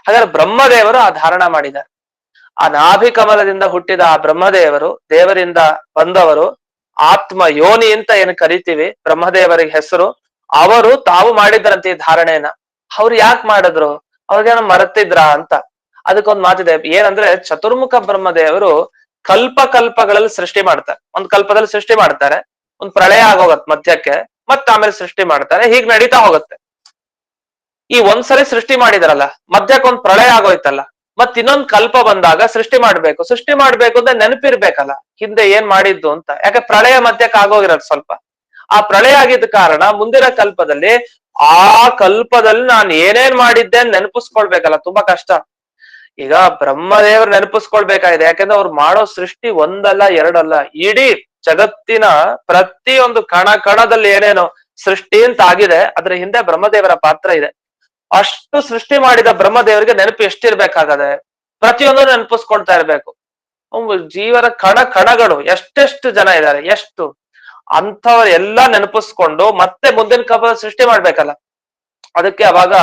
ಹಾಗಾದ್ರೆ ಬ್ರಹ್ಮದೇವರು ಆ ಧಾರಣ ಮಾಡಿದ್ದಾರೆ. ಆ ನಾಭಿ ಕಮಲದಿಂದ ಹುಟ್ಟಿದ ಆ ಬ್ರಹ್ಮದೇವರು, ದೇವರಿಂದ ಬಂದವರು, ಆತ್ಮ ಯೋನಿ ಅಂತ ಏನು ಕರಿತೀವಿ, ಬ್ರಹ್ಮದೇವರಿಗೆ ಹೆಸರು. ಅವರು ತಾವು ಮಾಡಿದ್ರಂತೆ ಈ ಧಾರಣೆಯನ್ನ. ಅವ್ರು ಯಾಕೆ ಮಾಡಿದ್ರು? ಅವ್ರಿಗೇನ ಮರೆತಿದ್ರ ಅಂತ. ಅದಕ್ಕೊಂದು ಮಾತಿದೆ. ಏನಂದ್ರೆ ಚತುರ್ಮುಖ ಬ್ರಹ್ಮದೇವರು ಕಲ್ಪಗಳಲ್ಲಿ ಸೃಷ್ಟಿ ಮಾಡ್ತಾರೆ. ಒಂದ್ ಕಲ್ಪದಲ್ಲಿ ಸೃಷ್ಟಿ ಮಾಡ್ತಾರೆ, ಒಂದ್ ಪ್ರಳಯ ಆಗೋಗತ್ತೆ ಮಧ್ಯಕ್ಕೆ, ಮತ್ತೆ ಆಮೇಲೆ ಸೃಷ್ಟಿ ಮಾಡ್ತಾರೆ. ಹೀಗ್ ನಡೀತಾ ಹೋಗುತ್ತೆ. ಈ ಒಂದ್ಸರಿ ಸೃಷ್ಟಿ ಮಾಡಿದಾರಲ್ಲ, ಮಧ್ಯಕ್ಕೆ ಒಂದ್ ಪ್ರಳಯ ಆಗೋಯ್ತಲ್ಲ, ಮತ್ ಇನ್ನೊಂದ್ ಕಲ್ಪ ಬಂದಾಗ ಸೃಷ್ಟಿ ಮಾಡ್ಬೇಕು ಅಂದ್ರೆ ನೆನಪಿರ್ಬೇಕಲ್ಲ ಹಿಂದೆ ಏನ್ ಮಾಡಿದ್ದು ಅಂತ. ಯಾಕೆ ಪ್ರಳಯ ಮಧ್ಯಕ್ಕೆ ಆಗೋಗಿರೋದು ಸ್ವಲ್ಪ. ಆ ಪ್ರಳಯ ಆಗಿದ್ದ ಕಾರಣ ಮುಂದಿನ ಕಲ್ಪದಲ್ಲಿ ಆ ಕಲ್ಪದಲ್ಲಿ ನಾನು ಏನೇನ್ ಮಾಡಿದ್ದೆ ನೆನಪಿಸ್ಕೊಳ್ಬೇಕಲ್ಲ, ತುಂಬಾ ಕಷ್ಟ. ಈಗ ಬ್ರಹ್ಮದೇವರು ನೆನಪಿಸ್ಕೊಳ್ಬೇಕಾಗಿದೆ. ಯಾಕಂದ್ರೆ ಅವ್ರು ಮಾಡೋ ಸೃಷ್ಟಿ ಒಂದಲ್ಲ ಎರಡಲ್ಲ, ಇಡೀ ಜಗತ್ತಿನ ಪ್ರತಿಯೊಂದು ಕಣದಲ್ಲಿ ಏನೇನೋ ಸೃಷ್ಟಿ ಅಂತ ಆಗಿದೆ, ಅದ್ರ ಹಿಂದೆ ಬ್ರಹ್ಮದೇವರ ಪಾತ್ರ ಇದೆ. ಅಷ್ಟು ಸೃಷ್ಟಿ ಮಾಡಿದ ಬ್ರಹ್ಮದೇವರಿಗೆ ನೆನಪು ಎಷ್ಟಿರ್ಬೇಕಾಗದೆ? ಪ್ರತಿಯೊಂದು ನೆನಪಿಸ್ಕೊಳ್ತಾ ಇರ್ಬೇಕು. ಜೀವನ ಕಣಗಳು ಎಷ್ಟೆಷ್ಟು ಜನ ಇದ್ದಾರೆ, ಎಷ್ಟು ಅಂಥವ್ರ ಎಲ್ಲಾ ನೆನಪಿಸ್ಕೊಂಡು ಮತ್ತೆ ಮುಂದಿನ ಕಲ್ಪ ಸೃಷ್ಟಿ ಮಾಡ್ಬೇಕಲ್ಲ. ಅದಕ್ಕೆ ಅವಾಗ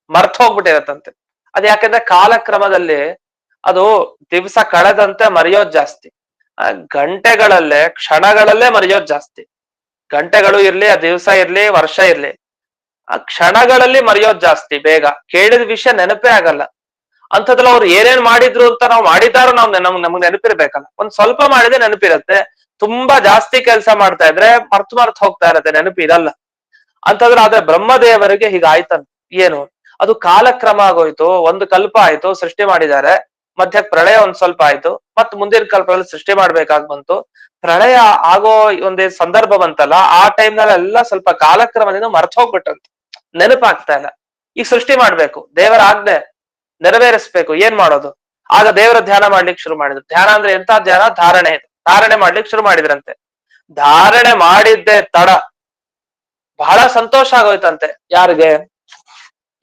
ಮರ್ತ ಹೋಗ್ಬಿಟ್ಟಿರತ್ತಂತೆ. ಅದ್ ಯಾಕಂದ್ರೆ ಕಾಲಕ್ರಮದಲ್ಲಿ ಅದು ದಿವಸ ಕಳೆದಂತೆ ಮರೆಯೋದ್ ಜಾಸ್ತಿ, ಗಂಟೆಗಳಲ್ಲೇ ಕ್ಷಣಗಳಲ್ಲೇ ಮರೆಯೋದ್ ಜಾಸ್ತಿ. ಗಂಟೆಗಳು ಇರ್ಲಿ, ಆ ದಿವಸ ಇರ್ಲಿ, ವರ್ಷ ಇರ್ಲಿ, ಆ ಕ್ಷಣಗಳಲ್ಲಿ ಮರೆಯೋದ್ ಜಾಸ್ತಿ. ಬೇಗ ಕೇಳಿದ ವಿಷಯ ನೆನಪೇ ಆಗಲ್ಲ. ಅಂಥದ್ರಲ್ಲಿ ಅವ್ರು ಏನೇನ್ ಮಾಡಿದ್ರು ಅಂತ ನಾವು ಮಾಡಿದಾರೋ ನಮ್ಗೆ ನೆನಪಿರ್ಬೇಕಲ್ಲ. ಒಂದ್ ಸ್ವಲ್ಪ ಮಾಡಿದ್ರೆ ನೆನಪಿರತ್ತೆ. ತುಂಬಾ ಜಾಸ್ತಿ ಕೆಲಸ ಮಾಡ್ತಾ ಇದ್ರೆ ಮರ್ತ್ ಹೋಗ್ತಾ ಇರತ್ತೆ, ನೆನಪಿರಲ್ಲ. ಅಂತಂದ್ರೆ ಆದ್ರೆ ಬ್ರಹ್ಮದೇವರಿಗೆ ಹೀಗಾಯ್ತಂತ. ಏನು? ಅದು ಕಾಲಕ್ರಮ ಆಗೋಯ್ತು. ಒಂದು ಕಲ್ಪ ಆಯ್ತು, ಸೃಷ್ಟಿ ಮಾಡಿದ್ದಾರೆ. ಮಧ್ಯಕ್ಕೆ ಪ್ರಳಯ ಒಂದ್ ಸ್ವಲ್ಪ ಆಯ್ತು, ಮತ್ ಮುಂದಿನ ಕಲ್ಪದಲ್ಲಿ ಸೃಷ್ಟಿ ಮಾಡ್ಬೇಕಾಗ್ ಬಂತು. ಪ್ರಳಯ ಆಗೋ ಒಂದೇ ಸಂದರ್ಭ ಬಂತಲ್ಲ, ಆ ಟೈಮ್ನಲ್ಲೆಲ್ಲ ಸ್ವಲ್ಪ ಕಾಲಕ್ರಮದಿಂದ ಮರ್ತ್ ಹೋಗ್ಬಿಟ್ಟಂತೆ. ನೆನಪಾಗ್ತಾ ಇಲ್ಲ. ಈಗ ಸೃಷ್ಟಿ ಮಾಡ್ಬೇಕು, ದೇವರ ಆಜ್ಞೆ ನೆರವೇರಿಸ್ಬೇಕು, ಏನ್ ಮಾಡೋದು? ಆಗ ದೇವರ ಧ್ಯಾನ ಮಾಡ್ಲಿಕ್ಕೆ ಶುರು ಮಾಡಿದ್ರು. ಧ್ಯಾನ ಅಂದ್ರೆ ಎಂತ ಧ್ಯಾನ? ಧಾರಣೆ. ಧಾರಣೆ ಮಾಡ್ಲಿಕ್ಕೆ ಶುರು ಮಾಡಿದ್ರಂತೆ. ಧಾರಣೆ ಮಾಡಿದ್ದೆ ತಡ ಬಹಳ ಸಂತೋಷ ಆಗೋಯ್ತಂತೆ. ಯಾರಿಗೆ?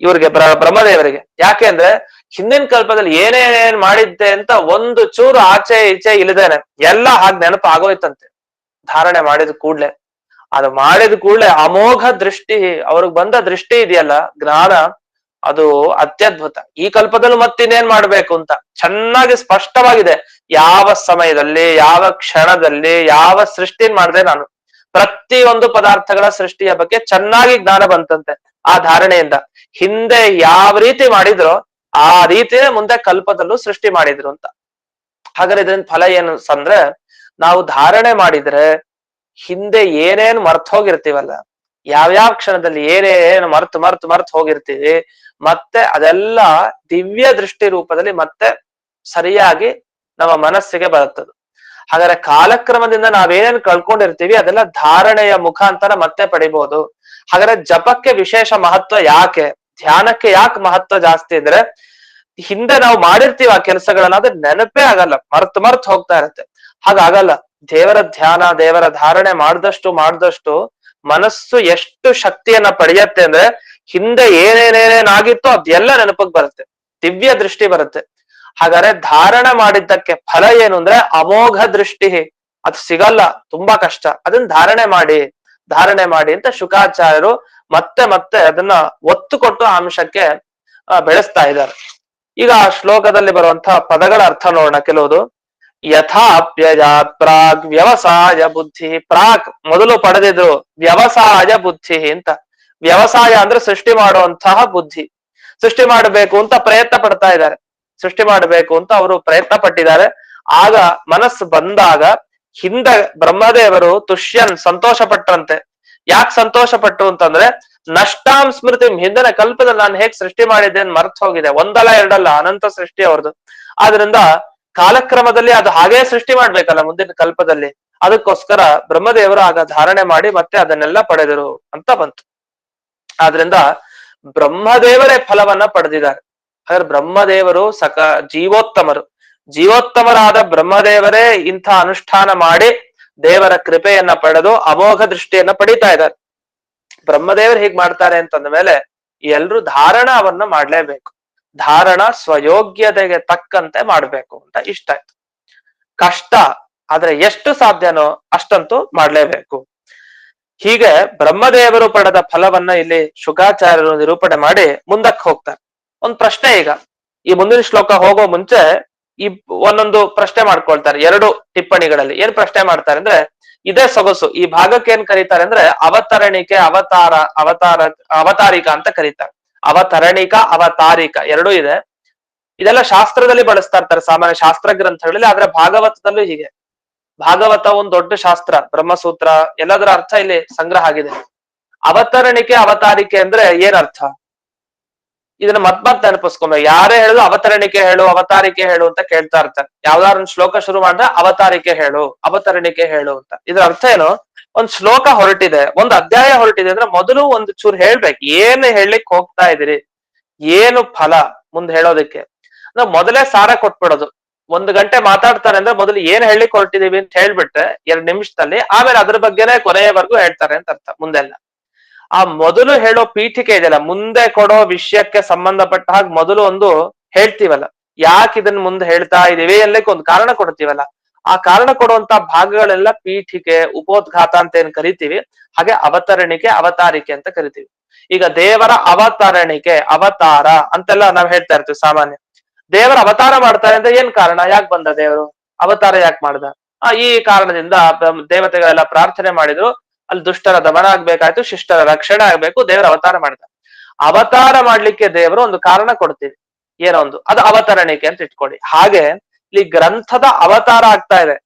ಇವ್ರಿಗೆ ಬ್ರಹ್ಮದೇವರಿಗೆ. ಯಾಕೆ ಅಂದ್ರೆ ಹಿಂದಿನ ಕಲ್ಪದಲ್ಲಿ ಏನೇನೇನ್ ಮಾಡಿದ್ದೆ ಅಂತ ಒಂದು ಚೂರು ಆಚೆ ಈಚೆ ಇಳಿದೇನೆ ಎಲ್ಲ ಹಾಗೆ ನೆನಪು ಆಗೋಯ್ತಂತೆ. ಧಾರಣೆ ಮಾಡಿದ ಕೂಡ್ಲೆ, ಅದು ಮಾಡಿದ ಕೂಡ್ಲೆ ಅಮೋಘ ದೃಷ್ಟಿ, ಅವ್ರಿಗೆ ಬಂದ ದೃಷ್ಟಿ ಇದೆಯಲ್ಲ, ಜ್ಞಾನ, ಅದು ಅತ್ಯದ್ಭುತ. ಈ ಕಲ್ಪದಲ್ಲೂ ಮತ್ತಿನ್ನೇನ್ ಮಾಡ್ಬೇಕು ಅಂತ ಚೆನ್ನಾಗಿ ಸ್ಪಷ್ಟವಾಗಿದೆ. ಯಾವ ಸಮಯದಲ್ಲಿ, ಯಾವ ಕ್ಷಣದಲ್ಲಿ, ಯಾವ ಸೃಷ್ಟಿ ಮಾಡಿದೆ ನಾನು, ಪ್ರತಿಯೊಂದು ಪದಾರ್ಥಗಳ ಸೃಷ್ಟಿಯ ಬಗ್ಗೆ ಚೆನ್ನಾಗಿ ಜ್ಞಾನ ಬಂತಂತೆ ಆ ಧಾರಣೆಯಿಂದ. ಹಿಂದೆ ಯಾವ ರೀತಿ ಮಾಡಿದ್ರೋ ಆ ರೀತಿಯೇ ಮುಂದೆ ಕಲ್ಪದಲ್ಲೂ ಸೃಷ್ಟಿ ಮಾಡಿದ್ರು ಅಂತ. ಹಾಗಾದ್ರೆ ಇದರಿಂದ ಫಲ ಏನು ಅಂದ್ರೆ, ನಾವು ಧಾರಣೆ ಮಾಡಿದ್ರೆ ಹಿಂದೆ ಏನೇನು ಮರ್ತ್ ಹೋಗಿರ್ತೀವಲ್ಲ, ಯಾವ್ಯಾವ ಕ್ಷಣದಲ್ಲಿ ಏನೇನು ಮರ್ತ್ ಹೋಗಿರ್ತೀವಿ, ಮತ್ತೆ ಅದೆಲ್ಲ ದಿವ್ಯ ದೃಷ್ಟಿ ರೂಪದಲ್ಲಿ ಮತ್ತೆ ಸರಿಯಾಗಿ ನಮ್ಮ ಮನಸ್ಸಿಗೆ ಬರುತ್ತದೆ. ಹಾಗಾದ್ರೆ ಕಾಲಕ್ರಮದಿಂದ ನಾವೇನೇನು ಕಳ್ಕೊಂಡಿರ್ತೀವಿ ಅದೆಲ್ಲ ಧಾರಣೆಯ ಮುಖಾಂತರ ಮತ್ತೆ ಪಡಿಬಹುದು. ಹಾಗಾದ್ರೆ ಜಪಕ್ಕೆ ವಿಶೇಷ ಮಹತ್ವ ಯಾಕೆ, ಧ್ಯಾನಕ್ಕೆ ಯಾಕೆ ಮಹತ್ವ ಜಾಸ್ತಿ ಅಂದ್ರೆ, ಹಿಂದೆ ನಾವು ಮಾಡಿರ್ತೀವಿ ಆ ಕೆಲಸಗಳನ್ನ, ಅದ್ರ ನೆನಪೇ ಆಗಲ್ಲ, ಮರ್ತ್ ಹೋಗ್ತಾ ಇರತ್ತೆ. ಹಾಗಾಗಲ್ಲ. ದೇವರ ಧ್ಯಾನ, ದೇವರ ಧಾರಣೆ ಮಾಡ್ದಷ್ಟು ಮನಸ್ಸು ಎಷ್ಟು ಶಕ್ತಿಯನ್ನ ಪಡೆಯತ್ತೆ ಅಂದ್ರೆ, ಹಿಂದೆ ಏನೇನೇನೇನಾಗಿತ್ತೋ ಅದೆಲ್ಲ ನೆನಪಕ್ ಬರುತ್ತೆ, ದಿವ್ಯ ದೃಷ್ಟಿ ಬರುತ್ತೆ. ಹಾಗಾದ್ರೆ ಧಾರಣ ಮಾಡಿದ್ದಕ್ಕೆ ಫಲ ಏನು ಅಂದ್ರೆ ಅಮೋಘ ದೃಷ್ಟಿ. ಅದು ಸಿಗಲ್ಲ, ತುಂಬಾ ಕಷ್ಟ. ಅದನ್ನ ಧಾರಣೆ ಮಾಡಿ ಅಂತ ಶುಕಾಚಾರ್ಯರು ಮತ್ತೆ ಮತ್ತೆ ಅದನ್ನ ಒತ್ತು ಕೊಟ್ಟು ಅಂಶಕ್ಕೆ ಬೆಳೆಸ್ತಾ ಇದ್ದಾರೆ. ಈಗ ಆ ಶ್ಲೋಕದಲ್ಲಿ ಬರುವಂತಹ ಪದಗಳ ಅರ್ಥ ನೋಡೋಣ ಕೆಲವುದು. ಯಥಾಪ್ಯಯಾತ್ ಪ್ರಾಗ್ ವ್ಯವಸಾಯ ಬುದ್ಧಿ. ಪ್ರಾಕ್ ಮೊದಲು ಪಡೆದಿದ್ರು ವ್ಯವಸಾಯ ಬುದ್ಧಿ ಅಂತ. ವ್ಯವಸಾಯ ಅಂದ್ರೆ ಸೃಷ್ಟಿ ಮಾಡುವಂತಹ ಬುದ್ಧಿ. ಸೃಷ್ಟಿ ಮಾಡಬೇಕು ಅಂತ ಪ್ರಯತ್ನ ಪಡ್ತಾ ಇದ್ದಾರೆ, ಸೃಷ್ಟಿ ಮಾಡಬೇಕು ಅಂತ ಅವರು ಪ್ರಯತ್ನ ಪಟ್ಟಿದ್ದಾರೆ. ಆಗ ಮನಸ್ಸು ಬಂದಾಗ ಹಿಂದೆ ಬ್ರಹ್ಮದೇವರು ತುಷ್ಯನ್ ಸಂತೋಷ ಪಟ್ರಂತೆ. ಯಾಕೆ ಸಂತೋಷ ಪಟ್ರು ಅಂತಂದ್ರೆ, ನಷ್ಟಾಂ ಸ್ಮೃತಿ, ಹಿಂದಿನ ಕಲ್ಪದಲ್ಲಿ ನಾನು ಹೇಗ್ ಸೃಷ್ಟಿ ಮಾಡಿದ್ದೇನೆ ಮರ್ತ್ ಹೋಗಿದೆ. ಒಂದಲ್ಲ ಎರಡಲ್ಲ, ಅನಂತ ಸೃಷ್ಟಿ ಅವ್ರದ್ದು. ಆದ್ರಿಂದ ಕಾಲಕ್ರಮದಲ್ಲಿ ಅದು ಹಾಗೇ ಸೃಷ್ಟಿ ಮಾಡ್ಬೇಕಲ್ಲ ಮುಂದಿನ ಕಲ್ಪದಲ್ಲಿ. ಅದಕ್ಕೋಸ್ಕರ ಬ್ರಹ್ಮದೇವರು ಆಗ ಧಾರಣೆ ಮಾಡಿ ಮತ್ತೆ ಅದನ್ನೆಲ್ಲ ಪಡೆದರು ಅಂತ ಬಂತು. ಆದ್ರಿಂದ ಬ್ರಹ್ಮದೇವರೇ ಫಲವನ್ನ ಪಡೆದಿದ್ದಾರೆ. ಹಾಗಾದ್ರೆ ಬ್ರಹ್ಮದೇವರು ಜೀವೋತ್ತಮರಾದ ಬ್ರಹ್ಮದೇವರೇ ಇಂಥ ಅನುಷ್ಠಾನ ಮಾಡಿ ದೇವರ ಕೃಪೆಯನ್ನ ಪಡೆದು ಅಮೋಘ ದೃಷ್ಟಿಯನ್ನ ಪಡಿತಾ ಇದ್ದಾರೆ. ಬ್ರಹ್ಮದೇವರು ಹೀಗ್ ಮಾಡ್ತಾರೆ ಅಂತಂದ ಮೇಲೆ ಎಲ್ರು ಧಾರಣವನ್ನ ಮಾಡ್ಲೇಬೇಕು. ಧಾರಣ ಸ್ವಯೋಗ್ಯತೆಗೆ ತಕ್ಕಂತೆ ಮಾಡ್ಬೇಕು ಅಂತ ಇಷ್ಟ ಆಯ್ತು. ಕಷ್ಟ, ಆದ್ರೆ ಎಷ್ಟು ಸಾಧ್ಯನೋ ಅಷ್ಟಂತೂ ಮಾಡ್ಲೇಬೇಕು. ಹೀಗೆ ಬ್ರಹ್ಮದೇವರು ಪಡೆದ ಫಲವನ್ನ ಇಲ್ಲಿ ಶುಕಾಚಾರ್ಯರು ನಿರೂಪಣೆ ಮಾಡಿ ಮುಂದಕ್ಕೆ ಹೋಗ್ತಾರೆ. ಒಂದ್ ಪ್ರಶ್ನೆ, ಈಗ ಈ ಮುಂದಿನ ಶ್ಲೋಕ ಹೋಗೋ ಮುಂಚೆ ಈ ಒಂದೊಂದು ಪ್ರಶ್ನೆ ಮಾಡ್ಕೊಳ್ತಾರೆ ಎರಡು ಟಿಪ್ಪಣಿಗಳಲ್ಲಿ. ಏನ್ ಪ್ರಶ್ನೆ ಮಾಡ್ತಾರೆ ಅಂದ್ರೆ, ಇದೇ ಸೊಗಸು. ಈ ಭಾಗಕ್ಕೆ ಏನ್ ಕರೀತಾರೆ ಅಂದ್ರೆ ಅವತರಣಿಕೆ, ಅವತಾರಿಕ ಅಂತ ಕರೀತಾರೆ. ಅವತಾರಿಕ ಎರಡೂ ಇದೆ. ಇದೆಲ್ಲ ಶಾಸ್ತ್ರದಲ್ಲಿ ಬಳಸ್ತಾ ಇರ್ತಾರೆ ಸಾಮಾನ್ಯ ಶಾಸ್ತ್ರ ಗ್ರಂಥಗಳಲ್ಲಿ. ಆದ್ರೆ ಭಾಗವತದಲ್ಲೂ ಹೀಗೆ. ಭಾಗವತ ಒಂದ್ ದೊಡ್ಡ ಶಾಸ್ತ್ರ, ಬ್ರಹ್ಮಸೂತ್ರ ಎಲ್ಲದರ ಅರ್ಥ ಇಲ್ಲಿ ಸಂಗ್ರಹ ಆಗಿದೆ. ಅವತರಣಿಕೆ ಅವತಾರಿಕೆ ಅಂದ್ರೆ ಏನ್ ಅರ್ಥ? ಇದನ್ನ ಮತ್ ನೆನಪಿಸ್ಕೊಬೇಕು. ಯಾರೇ ಹೇಳುದು ಅವತರಣಿಕೆ ಹೇಳು, ಅವತಾರಿಕೆ ಹೇಳು ಅಂತ ಕೇಳ್ತಾ ಇರ್ತಾರೆ. ಯಾವ್ದಾದ್ರು ಒಂದು ಶ್ಲೋಕ ಶುರು ಮಾಡಿದ್ರೆ ಅವತಾರಿಕೆ ಹೇಳು, ಅವತರಣಿಕೆ ಹೇಳು ಅಂತ. ಇದ್ರ ಅರ್ಥ ಏನು? ಒಂದ್ ಶ್ಲೋಕ ಹೊರಟಿದೆ, ಒಂದ್ ಅಧ್ಯಾಯ ಹೊರಟಿದೆ ಅಂದ್ರೆ ಮೊದಲು ಒಂದು ಚೂರು ಹೇಳ್ಬೇಕು, ಏನು ಹೇಳಲಿಕ್ಕೆ ಹೋಗ್ತಾ ಇದೀರಿ, ಏನು ಫಲ ಮುಂದೆ ಹೇಳೋದಕ್ಕೆ. ಅಂದ್ರೆ ಮೊದಲೇ ಸಾರ ಕೊಟ್ಬಿಡೋದು. 1 ಗಂಟೆ ಮಾತಾಡ್ತಾರೆ ಅಂದ್ರೆ ಮೊದಲು ಏನ್ ಹೇಳಲಿಕ್ಕೆ ಹೊರಟಿದೀವಿ ಅಂತ ಹೇಳ್ಬಿಟ್ರೆ 2 ನಿಮಿಷದಲ್ಲಿ, ಆಮೇಲೆ ಅದ್ರ ಬಗ್ಗೆನೆ ಕೊನೆಯವರೆಗೂ ಹೇಳ್ತಾರೆ ಅಂತ ಅರ್ಥ. ಮುಂದೆಲ್ಲ ಆ ಮೊದಲು ಹೇಳೋ ಪೀಠಿಕೆ ಇದೆಯಲ್ಲ, ಮುಂದೆ ಕೊಡೋ ವಿಷಯಕ್ಕೆ ಸಂಬಂಧಪಟ್ಟ ಹಾಗೆ ಮೊದಲು ಒಂದು ಹೇಳ್ತೀವಲ್ಲ, ಯಾಕೆ ಇದನ್ನ ಮುಂದೆ ಹೇಳ್ತಾ ಇದೀವಿ ಎಲ್ಲಕ್ಕೆ ಒಂದು ಕಾರಣ ಕೊಡ್ತೀವಲ್ಲ, ಆ ಕಾರಣ ಕೊಡುವಂತ ಭಾಗಗಳೆಲ್ಲ ಪೀಠಿಕೆ, ಉಪೋದ್ಘಾತ ಅಂತ ಏನ್ ಕರಿತೀವಿ, ಹಾಗೆ ಅವತರಣಿಕೆ, ಅವತಾರಿಕೆ ಅಂತ ಕರಿತೀವಿ. ಈಗ ದೇವರ ಅವತರಣಿಕೆ, ಅವತಾರ ಅಂತೆಲ್ಲ ನಾವ್ ಹೇಳ್ತಾ ಇರ್ತೀವಿ ಸಾಮಾನ್ಯ. ದೇವರ ಅವತಾರ ಮಾಡ್ತಾರೆ ಅಂದ್ರೆ ಏನ್ ಕಾರಣ? ಯಾಕೆ ಬಂದ ದೇವರು? ಅವತಾರ ಯಾಕೆ ಮಾಡ್ದ? ಈ ಕಾರಣದಿಂದ ದೇವತೆಗಳೆಲ್ಲ ಪ್ರಾರ್ಥನೆ ಮಾಡಿದ್ರು, ಅಲ್ಲಿ ದುಷ್ಟರ ದಮನ ಆಗ್ಬೇಕಾಯ್ತು, ಶಿಷ್ಟರ ರಕ್ಷಣೆ ಆಗ್ಬೇಕು, ದೇವರ ಅವತಾರ ಮಾಡಿದ. ಅವತಾರ ಮಾಡ್ಲಿಕ್ಕೆ ದೇವರು ಒಂದು ಕಾರಣ ಕೊಡ್ತೀವಿ, ಏನೋ ಒಂದು, ಅದು ಅವತರಣಿಕೆ ಅಂತ ಇಟ್ಕೊಳ್ಳಿ. ಹಾಗೆ ಇಲ್ಲಿ ಗ್ರಂಥದ ಅವತಾರ ಆಗ್ತಾ ಇದೆ.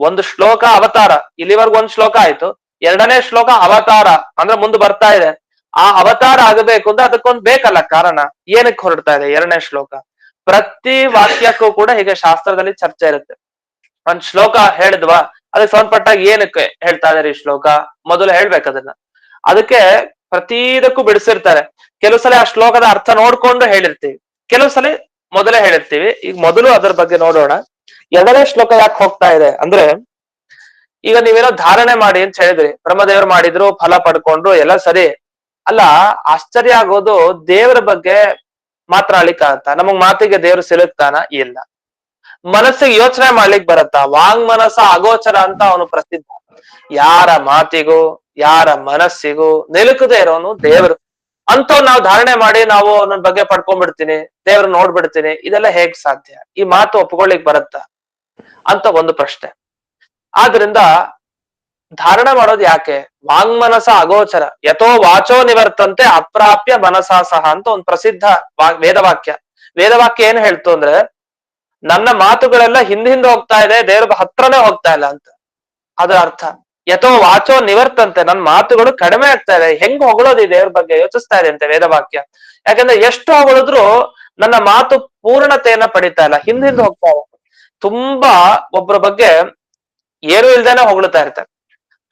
ಒಂದು ಶ್ಲೋಕ ಅವತಾರ, ಇಲ್ಲಿವರೆಗೂ ಒಂದ್ ಶ್ಲೋಕ ಆಯ್ತು. 2ನೇ ಶ್ಲೋಕ ಅವತಾರ ಅಂದ್ರೆ ಮುಂದೆ ಬರ್ತಾ ಇದೆ. ಆ ಅವತಾರ ಆಗಬೇಕು ಅಂದ್ರೆ ಅದಕ್ಕೊಂದು ಬೇಕಲ್ಲ ಕಾರಣ. ಏನಕ್ಕೆ ಹೊರಡ್ತಾ ಇದೆ 2ನೇ ಶ್ಲೋಕ? ಪ್ರತಿ ವಾಕ್ಯಕ್ಕೂ ಕೂಡ ಹೀಗೆ ಶಾಸ್ತ್ರದಲ್ಲಿ ಚರ್ಚೆ ಇರುತ್ತೆ. ಒಂದ್ ಶ್ಲೋಕ ಹೇಳಿದ್ವಾ, ಅದಕ್ಕೆ ಸಂಬಂಧಪಟ್ಟಾಗ ಏನಕ್ಕೆ ಹೇಳ್ತಾ ಇದಾರೆ ಈ ಶ್ಲೋಕ, ಮೊದಲು ಹೇಳ್ಬೇಕು ಅದನ್ನ. ಅದಕ್ಕೆ ಪ್ರತಿದಕ್ಕೂ ಬಿಡಿಸಿರ್ತಾರೆ. ಕೆಲವು ಸಲ ಆ ಶ್ಲೋಕದ ಅರ್ಥ ನೋಡ್ಕೊಂಡು ಹೇಳಿರ್ತೀವಿ, ಕೆಲವು ಸಲ ಮೊದಲೇ ಹೇಳಿರ್ತೀವಿ. ಈಗ ಮೊದಲು ಅದರ ಬಗ್ಗೆ ನೋಡೋಣ. ಎರಡನೇ ಶ್ಲೋಕ ಯಾಕೆ ಹೋಗ್ತಾ ಇದೆ ಅಂದ್ರೆ, ಈಗ ನೀವೇನೋ ಧಾರಣೆ ಮಾಡಿ ಅಂತ ಹೇಳಿದ್ರಿ, ಬ್ರಹ್ಮದೇವರು ಮಾಡಿದ್ರು, ಫಲ ಪಡ್ಕೊಂಡ್ರು, ಎಲ್ಲ ಸರಿ. ಅಲ್ಲ, ಆಶ್ಚರ್ಯ ಆಗೋದು ದೇವರ ಬಗ್ಗೆ ಮಾತನಾಡ್ಲಿಕ್ಕಾಗತ್ತ? ನಮಗ್ ಮಾತಿಗೆ ದೇವ್ರು ಸಿಲುಕ್ತಾನ? ಇಲ್ಲ. ಮನಸ್ಸಿಗೆ ಯೋಚನೆ ಮಾಡ್ಲಿಕ್ ಬರತ್ತ? ವಾಂಗ್ ಮನಸ್ಸ ಅಗೋಚರ ಅಂತ ಅವನು ಪ್ರಸಿದ್ಧ. ಯಾರ ಮಾತಿಗೂ ಯಾರ ಮನಸ್ಸಿಗೂ ನಿಲುಕದೆ ಇರೋನು ದೇವರು. ಅಂತವ್ ನಾವು ಧಾರಣೆ ಮಾಡಿ ನಾವು ಅವನ ಬಗ್ಗೆ ಪಡ್ಕೊಂಡ್ಬಿಡ್ತೀನಿ, ದೇವ್ರ ನೋಡ್ಬಿಡ್ತೀನಿ, ಇದೆಲ್ಲ ಹೇಗ್ ಸಾಧ್ಯ? ಈ ಮಾತು ಒಪ್ಕೊಳ್ಳಿಕ್ ಬರತ್ತ ಅಂತ ಒಂದು ಪ್ರಶ್ನೆ. ಆದ್ರಿಂದ ಧಾರಣೆ ಮಾಡೋದು ಯಾಕೆ? ವಾಂಗ್ಮನಸ ಅಗೋಚರ ಯಥೋ ವಾಚೋ ನಿವರ್ತಂತೆ ಅಪ್ರಾಪ್ಯ ಮನಸಾ ಸಹ ಅಂತ ಒಂದು ಪ್ರಸಿದ್ಧ ವೇದವಾಕ್ಯ. ವೇದವಾಕ್ಯ ಏನ್ ಹೇಳ್ತು ಅಂದ್ರೆ, ನನ್ನ ಮಾತುಗಳೆಲ್ಲ ಹಿಂದೆ ಹೋಗ್ತಾ ಇದೆ, ದೇವ್ರ ಹತ್ರನೇ ಹೋಗ್ತಾ ಇಲ್ಲ ಅಂತ. ಅದರ ಅರ್ಥ ಯಥೋ ವಾಚೋ ನಿವರ್ತಂತೆ, ನನ್ನ ಮಾತುಗಳು ಕಡಿಮೆ ಆಗ್ತಾ ಇದೆ. ಹೆಂಗ್ ಹೊಗಳೋದು ದೇವ್ರ ಬಗ್ಗೆ ಯೋಚಿಸ್ತಾ ಇದೆ ಅಂತೆ ವೇದವಾಕ್ಯ. ಯಾಕಂದ್ರೆ ಎಷ್ಟು ಹೊಗಳಿದ್ರು ನನ್ನ ಮಾತು ಪೂರ್ಣತೆಯನ್ನ ಪಡಿತಾ ಇಲ್ಲ, ಹಿಂದೆ ಹೋಗ್ತಾ ಇದೆ. ತುಂಬಾ ಒಬ್ಬರ ಬಗ್ಗೆ ಏನು ಇಲ್ದೇನೆ ಹೊಗಳ್ತಾ ಇರ್ತಾರೆ.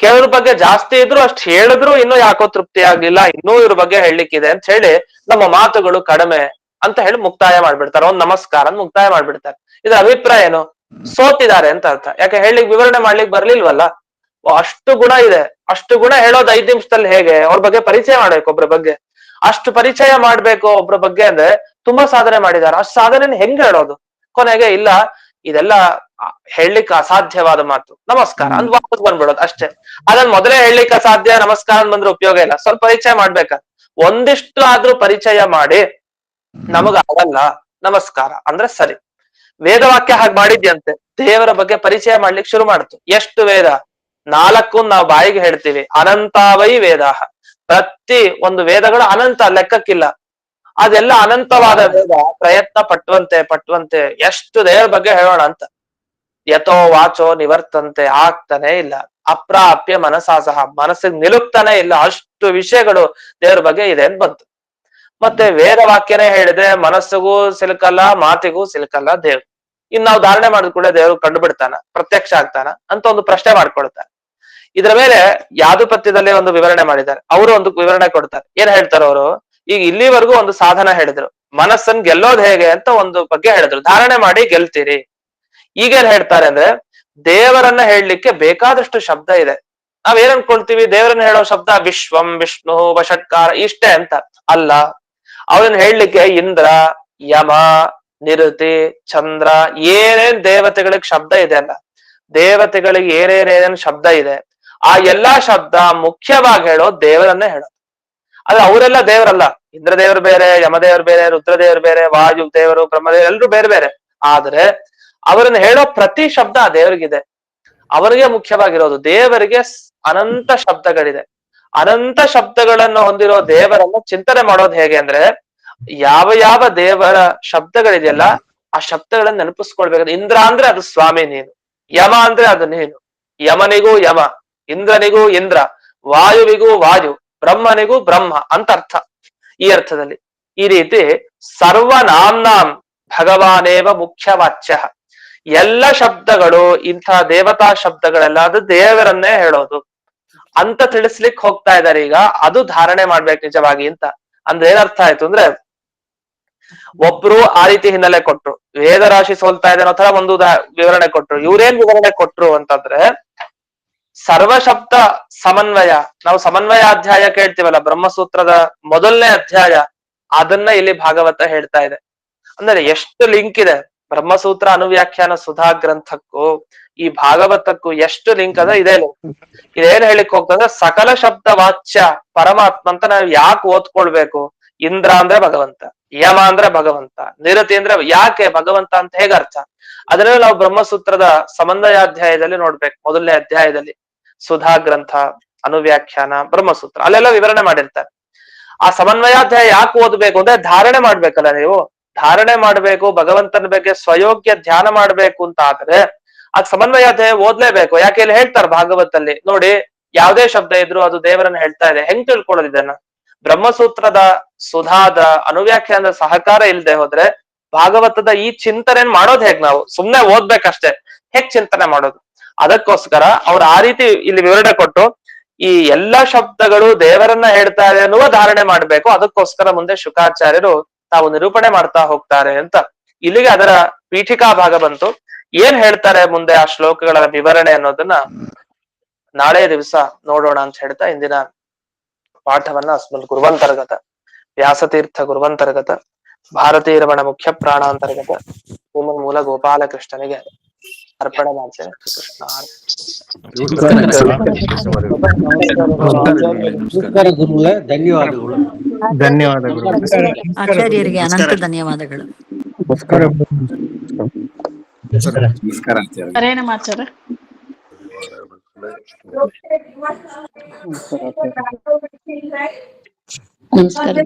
ಕೆಲವ್ರ ಬಗ್ಗೆ ಜಾಸ್ತಿ ಇದ್ರು ಅಷ್ಟು ಹೇಳಿದ್ರು ಇನ್ನೂ ಯಾಕೋ ತೃಪ್ತಿ ಆಗ್ಲಿಲ್ಲ, ಇನ್ನೂ ಇವ್ರ ಬಗ್ಗೆ ಹೇಳಲಿಕ್ಕಿದೆ ಅಂತ ಹೇಳಿ ನಮ್ಮ ಮಾತುಗಳು ಕಡಿಮೆ ಅಂತ ಹೇಳಿ ಮುಕ್ತಾಯ ಮಾಡ್ಬಿಡ್ತಾರೆ. ಒಂದ್ ನಮಸ್ಕಾರ ಅಂತ ಮುಕ್ತಾಯ ಮಾಡ್ಬಿಡ್ತಾರೆ. ಇದ್ರ ಅಭಿಪ್ರಾಯ ಏನು? ಸೋತಿದ್ದಾರೆ ಅಂತ ಅರ್ಥ. ಯಾಕೆ ಹೇಳಲಿಕ್ಕೆ ವಿವರಣೆ ಮಾಡ್ಲಿಕ್ಕೆ ಬರ್ಲಿಲ್ವಲ್ಲ. ಅಷ್ಟು ಗುಣ ಇದೆ, ಅಷ್ಟು ಗುಣ ಹೇಳೋದು 5 ನಿಮಿಷದಲ್ಲಿ ಹೇಗೆ? ಅವ್ರ ಬಗ್ಗೆ ಪರಿಚಯ ಮಾಡ್ಬೇಕು. ಒಬ್ರ ಬಗ್ಗೆ ಅಷ್ಟು ಪರಿಚಯ ಮಾಡ್ಬೇಕು ಒಬ್ರ ಬಗ್ಗೆ ಅಂದ್ರೆ ತುಂಬಾ ಸಾಧನೆ ಮಾಡಿದ್ದಾರೆ. ಅಷ್ಟು ಸಾಧನೆ ಹೆಂಗ್ ಹೇಳೋದು? ಕೊನೆಗೆ ಇಲ್ಲ, ಇದೆಲ್ಲ ಹೇಳಲಿಕ್ಕೆ ಅಸಾಧ್ಯವಾದ ಮಾತು, ನಮಸ್ಕಾರ ಅಂದ್ ವಾಪಸ್ ಬಂದ್ಬಿಡೋದು ಅಷ್ಟೇ. ಅದನ್ನ ಮೊದಲೇ ಹೇಳಲಿಕ್ಕೆ ಅಸಾಧ್ಯ, ನಮಸ್ಕಾರ ಅಂತ ಬಂದ್ರೆ ಉಪಯೋಗ ಇಲ್ಲ. ಸ್ವಲ್ಪ ಪರಿಚಯ ಮಾಡ್ಬೇಕ. ಒಂದಿಷ್ಟು ಆದ್ರೂ ಪರಿಚಯ ಮಾಡಿ ನಮಗ ಆಗಲ್ಲ ನಮಸ್ಕಾರ ಅಂದ್ರೆ ಸರಿ. ವೇದವಾಕ್ಯ ಹಾಗೆ ಮಾಡಿದ್ಯಂತೆ, ದೇವರ ಬಗ್ಗೆ ಪರಿಚಯ ಮಾಡ್ಲಿಕ್ಕೆ ಶುರು ಮಾಡ್ತು. ಎಷ್ಟು ವೇದ? 4 ನಾವು ಬಾಯಿಗೆ ಹೇಳ್ತೀವಿ. ಅನಂತಾವೈ ವೇದ, ಪ್ರತಿ ಒಂದು ವೇದಗಳು ಅನಂತ, ಲೆಕ್ಕಕ್ಕಿಲ್ಲ. ಅದೆಲ್ಲ ಅನಂತವಾದ ವೇದ. ಪ್ರಯತ್ನ ಪಟ್ಟುವಂತೆ ಎಷ್ಟು ದೇವರ ಬಗ್ಗೆ ಹೇಳೋಣ ಅಂತ. ಯಥೋ ವಾಚೋ ನಿವರ್ತಂತೆ, ಆಗ್ತಾನೆ ಇಲ್ಲ. ಅಪ್ರಾಪ್ಯ ಮನಸಾ ಸಹ, ಮನಸ್ಸಿಗೆ ನಿಲುಕ್ತಾನೆ ಇಲ್ಲ. ಅಷ್ಟು ವಿಷಯಗಳು ದೇವ್ರ ಬಗ್ಗೆ ಇದೆ ಅಂತ ಬಂತು. ಮತ್ತೆ ವೇದವಾಕ್ಯನೇ ಹೇಳಿದೆ, ಮನಸ್ಸಿಗೂ ಸಿಲುಕಲ್ಲ, ಮಾತಿಗೂ ಸಿಲುಕಲ್ಲ ದೇವ್ರು. ಇನ್ ನಾವು ಧಾರಣೆ ಮಾಡಿದ ಕೂಡ ದೇವ್ರು ಕಂಡು ಬಿಡ್ತಾನ, ಪ್ರತ್ಯಕ್ಷ ಆಗ್ತಾನ ಅಂತ ಒಂದು ಪ್ರಶ್ನೆ ಮಾಡ್ಕೊಳ್ತಾರೆ. ಇದರ ಮೇಲೆ ಯಾದುಪತ್ಯದಲ್ಲಿ ಒಂದು ವಿವರಣೆ ಮಾಡಿದ್ದಾರೆ. ಅವರು ಒಂದು ವಿವರಣೆ ಕೊಡ್ತಾರೆ. ಏನ್ ಹೇಳ್ತಾರೆ ಅವರು? ಈಗ ಇಲ್ಲಿವರೆಗೂ ಒಂದು ಸಾಧನ ಹೇಳಿದ್ರು, ಮನಸ್ಸನ್ ಗೆಲ್ಲೋದ್ ಹೇಗೆ ಅಂತ ಒಂದು ಬಗ್ಗೆ ಹೇಳಿದ್ರು. ಧಾರಣೆ ಮಾಡಿ ಗೆಲ್ತೀರಿ. ಈಗೇನ್ ಹೇಳ್ತಾರೆ ಅಂದ್ರೆ, ದೇವರನ್ನ ಹೇಳಲಿಕ್ಕೆ ಬೇಕಾದಷ್ಟು ಶಬ್ದ ಇದೆ. ನಾವೇನ್ ಅನ್ಕೊಳ್ತೀವಿ, ದೇವರನ್ನ ಹೇಳೋ ಶಬ್ದ ವಿಶ್ವಂ, ವಿಷ್ಣು, ವಷಟ್ಕಾರ ಇಷ್ಟೇ ಅಂತ. ಅಲ್ಲ, ಅವರನ್ನ ಹೇಳಲಿಕ್ಕೆ ಇಂದ್ರ, ಯಮ, ನಿರುತಿ, ಚಂದ್ರ, ಏನೇನ್ ದೇವತೆಗಳಿಗೆ ಶಬ್ದ ಇದೆ ಅಲ್ಲ, ದೇವತೆಗಳಿಗೆ ಏನೇನೇನೇನ್ ಶಬ್ದ ಇದೆ, ಆ ಎಲ್ಲಾ ಶಬ್ದ ಮುಖ್ಯವಾಗಿ ಹೇಳೋದು ದೇವರನ್ನೇ ಹೇಳೋದು. ಆದ್ರೆ ಅವರೆಲ್ಲ ದೇವರಲ್ಲ. ಇಂದ್ರ ದೇವರು ಬೇರೆ, ಯಮದೇವರು ಬೇರೆ, ರುದ್ರದೇವರು ಬೇರೆ, ವಾಯು ದೇವರು, ಬ್ರಹ್ಮದೇವರು, ಎಲ್ರು ಬೇರೆ ಬೇರೆ. ಆದ್ರೆ ಅವರನ್ನ ಹೇಳೋ ಪ್ರತಿ ಶಬ್ದ ಆ ದೇವರಿಗಿದೆ, ಅವರಿಗೆ ಮುಖ್ಯವಾಗಿರೋದು. ದೇವರಿಗೆ ಅನಂತ ಶಬ್ದಗಳಿದೆ. ಅನಂತ ಶಬ್ದಗಳನ್ನು ಹೊಂದಿರೋ ದೇವರನ್ನು ಚಿಂತನೆ ಮಾಡೋದು ಹೇಗೆ ಅಂದ್ರೆ, ಯಾವ ಯಾವ ದೇವರ ಶಬ್ದಗಳಿದೆಯಲ್ಲ ಆ ಶಬ್ದಗಳನ್ನ ನೆನಪಿಸ್ಕೊಳ್ಬೇಕು. ಇಂದ್ರ ಅಂದ್ರೆ ಅದು ಸ್ವಾಮಿ ನೀನು, ಯಮ ಅಂದ್ರೆ ಅದು ನೀನು, ಯಮನಿಗೂ ಯಮ, ಇಂದ್ರನಿಗೂ ಇಂದ್ರ, ವಾಯುವಿಗೂ ವಾಯು, ಬ್ರಹ್ಮನಿಗೂ ಬ್ರಹ್ಮ ಅಂತ ಅರ್ಥ. ಈ ಅರ್ಥದಲ್ಲಿ ಈ ರೀತಿ ಸರ್ವನಾಮ್ನಾಂ ಭಗವಾನೇವ ಮುಖ್ಯ ವಾಚ್ಯ. ಎಲ್ಲ ಶಬ್ದಗಳು ಇಂಥ ದೇವತಾ ಶಬ್ದಗಳೆಲ್ಲ ಅದು ದೇವರನ್ನೇ ಹೇಳೋದು ಅಂತ ತಿಳಿಸ್ಲಿಕ್ಕೆ ಹೋಗ್ತಾ ಇದ್ದಾರೆ. ಈಗ ಅದು ಧಾರಣೆ ಮಾಡ್ಬೇಕು ನಿಜವಾಗಿ ಅಂತ. ಅಂದ್ರೆ ಏನರ್ಥ ಆಯ್ತು ಅಂದ್ರೆ, ಒಬ್ರು ಆ ರೀತಿ ಹಿನ್ನೆಲೆ ಕೊಟ್ರು, ವೇದರಾಶಿ ಸೋಲ್ತಾ ಇದೆ ಅನ್ನೋ ತರ ಒಂದು ವಿವರಣೆ ಕೊಟ್ರು. ಇವ್ರೇನ್ ವಿವರಣೆ ಕೊಟ್ರು ಅಂತಂದ್ರೆ, ಸರ್ವಶಬ್ದ ಸಮನ್ವಯ. ನಾವು ಸಮನ್ವಯ ಅಧ್ಯಾಯ ಕೇಳ್ತೀವಲ್ಲ, ಬ್ರಹ್ಮಸೂತ್ರದ ಮೊದಲನೇ ಅಧ್ಯಾಯ, ಅದನ್ನ ಇಲ್ಲಿ ಭಾಗವತ ಹೇಳ್ತಾ ಇದೆ. ಅಂದ್ರೆ ಎಷ್ಟು ಲಿಂಕ್ ಇದೆ ಬ್ರಹ್ಮಸೂತ್ರ ಅನುವ್ಯಾಖ್ಯಾನ ಸುಧಾ ಗ್ರಂಥಕ್ಕೂ ಈ ಭಾಗವತಕ್ಕೂ, ಎಷ್ಟು ಲಿಂಕ್ ಅದ ಇದೆ. ಇದೇನ್ ಹೇಳಿಕ್ ಹೋಗ್ತಂದ್ರೆ, ಸಕಲ ಶಬ್ದ ವಾಚ್ಯ ಪರಮಾತ್ಮ ಅಂತ ನಾವು ಯಾಕೆ ಓದ್ಕೊಳ್ಬೇಕು? ಇಂದ್ರ ಅಂದ್ರೆ ಭಗವಂತ, ಯಮ ಅಂದ್ರೆ ಭಗವಂತ, ನಿರತಿ ಅಂದ್ರೆ ಯಾಕೆ ಭಗವಂತ ಅಂತ ಹೇಗ ಅರ್ಥ? ಅದನ್ನ ನಾವು ಬ್ರಹ್ಮಸೂತ್ರದ ಸಮನ್ವಯಾಧ್ಯಾಯದಲ್ಲಿ ನೋಡ್ಬೇಕು. ಮೊದಲನೇ ಅಧ್ಯಾಯದಲ್ಲಿ ಸುಧಾ ಗ್ರಂಥ ಅನುವ್ಯಾಖ್ಯಾನ ಬ್ರಹ್ಮಸೂತ್ರ ಅಲ್ಲೆಲ್ಲ ವಿವರಣೆ ಮಾಡಿರ್ತಾರೆ. ಆ ಸಮನ್ವಯಾಧ್ಯಾಯ ಯಾಕೆ ಓದ್ಬೇಕು ಅಂದ್ರೆ, ಧಾರಣೆ ಮಾಡ್ಬೇಕಲ್ಲ ನೀವು. ಧಾರಣೆ ಮಾಡ್ಬೇಕು, ಭಗವಂತನ ಬಗ್ಗೆ ಸ್ವಯೋಗ್ಯ ಧ್ಯಾನ ಮಾಡ್ಬೇಕು ಅಂತ ಆದ್ರೆ ಆ ಸಮನ್ವಯಾಧ್ಯಾಯ ಓದ್ಲೇಬೇಕು. ಯಾಕೆ ಇಲ್ಲಿ ಹೇಳ್ತಾರೆ ಭಾಗವತಲ್ಲಿ ನೋಡಿ, ಯಾವ್ದೇ ಶಬ್ದ ಇದ್ರು ಅದು ದೇವರನ್ನ ಹೇಳ್ತಾ ಇದೆ. ಹೆಂಗ್ ತಿಳ್ಕೊಳ್ಳೋದು ಇದನ್ನ? ಬ್ರಹ್ಮಸೂತ್ರದ ಸುಧಾದ ಅನುವ್ಯಾಖ್ಯಾನದ ಸಹಕಾರ ಇಲ್ಲದೆ ಹೋದ್ರೆ ಭಾಗವತದ ಈ ಚಿಂತನೆ ಮಾಡೋದು ಹೇಗ್? ನಾವು ಸುಮ್ನೆ ಓದ್ಬೇಕಷ್ಟೇ, ಹೇಗ್ ಚಿಂತನೆ ಮಾಡೋದು? ಅದಕ್ಕೋಸ್ಕರ ಅವ್ರು ಆ ರೀತಿ ಇಲ್ಲಿ ವಿವರಣೆ ಕೊಟ್ಟು, ಈ ಎಲ್ಲಾ ಶಬ್ದಗಳು ದೇವರನ್ನ ಹೇಳ್ತಾರೆ ಅನ್ನುವ ಧಾರಣೆ ಮಾಡ್ಬೇಕು. ಅದಕ್ಕೋಸ್ಕರ ಮುಂದೆ ಶುಕಾಚಾರ್ಯರು ತಾವು ನಿರೂಪಣೆ ಮಾಡ್ತಾ ಹೋಗ್ತಾರೆ ಅಂತ. ಇಲ್ಲಿಗೆ ಅದರ ಪೀಠಿಕಾ ಭಾಗ ಬಂತು. ಏನ್ ಹೇಳ್ತಾರೆ ಮುಂದೆ ಆ ಶ್ಲೋಕಗಳ ವಿವರಣೆ ಅನ್ನೋದನ್ನ ನಾಳೆ ದಿವಸ ನೋಡೋಣ ಅಂತ ಹೇಳ್ತಾ ಇಂದಿನ ಪಾಠವನ್ನ ಅಸ್ಮಲ್ ಗುರುವಂತರ್ಗತ ವ್ಯಾಸತೀರ್ಥ ಗುರುವಂತರ್ಗತ ಭಾರತೀಯ ರಮಣ ಮುಖ್ಯ ಪ್ರಾಣಾಂತರ್ಗತ ಮೂಲ ಗೋಪಾಲಕೃಷ್ಣನಿಗೆ ಅರ್ಪಣೆ ಮಾಡ್ತೇನೆ. ಕೃಷ್ಣ ನಮಸ್ಕಾರ ಗುರುಗಳೇ, ಧನ್ಯವಾದಗಳು. ಧನ್ಯವಾದಗಳು. ಆಚಾರ್ಯರಿಗೆ ಅನಂತ ಧನ್ಯವಾದಗಳು. ನಮಸ್ಕಾರ. ನಮಸ್ಕಾರ ಆಚಾರ್ಯ. ಹರೇ ನಮ ಆಚಾರ್ಯ. ನಮಸ್ಕಾರ.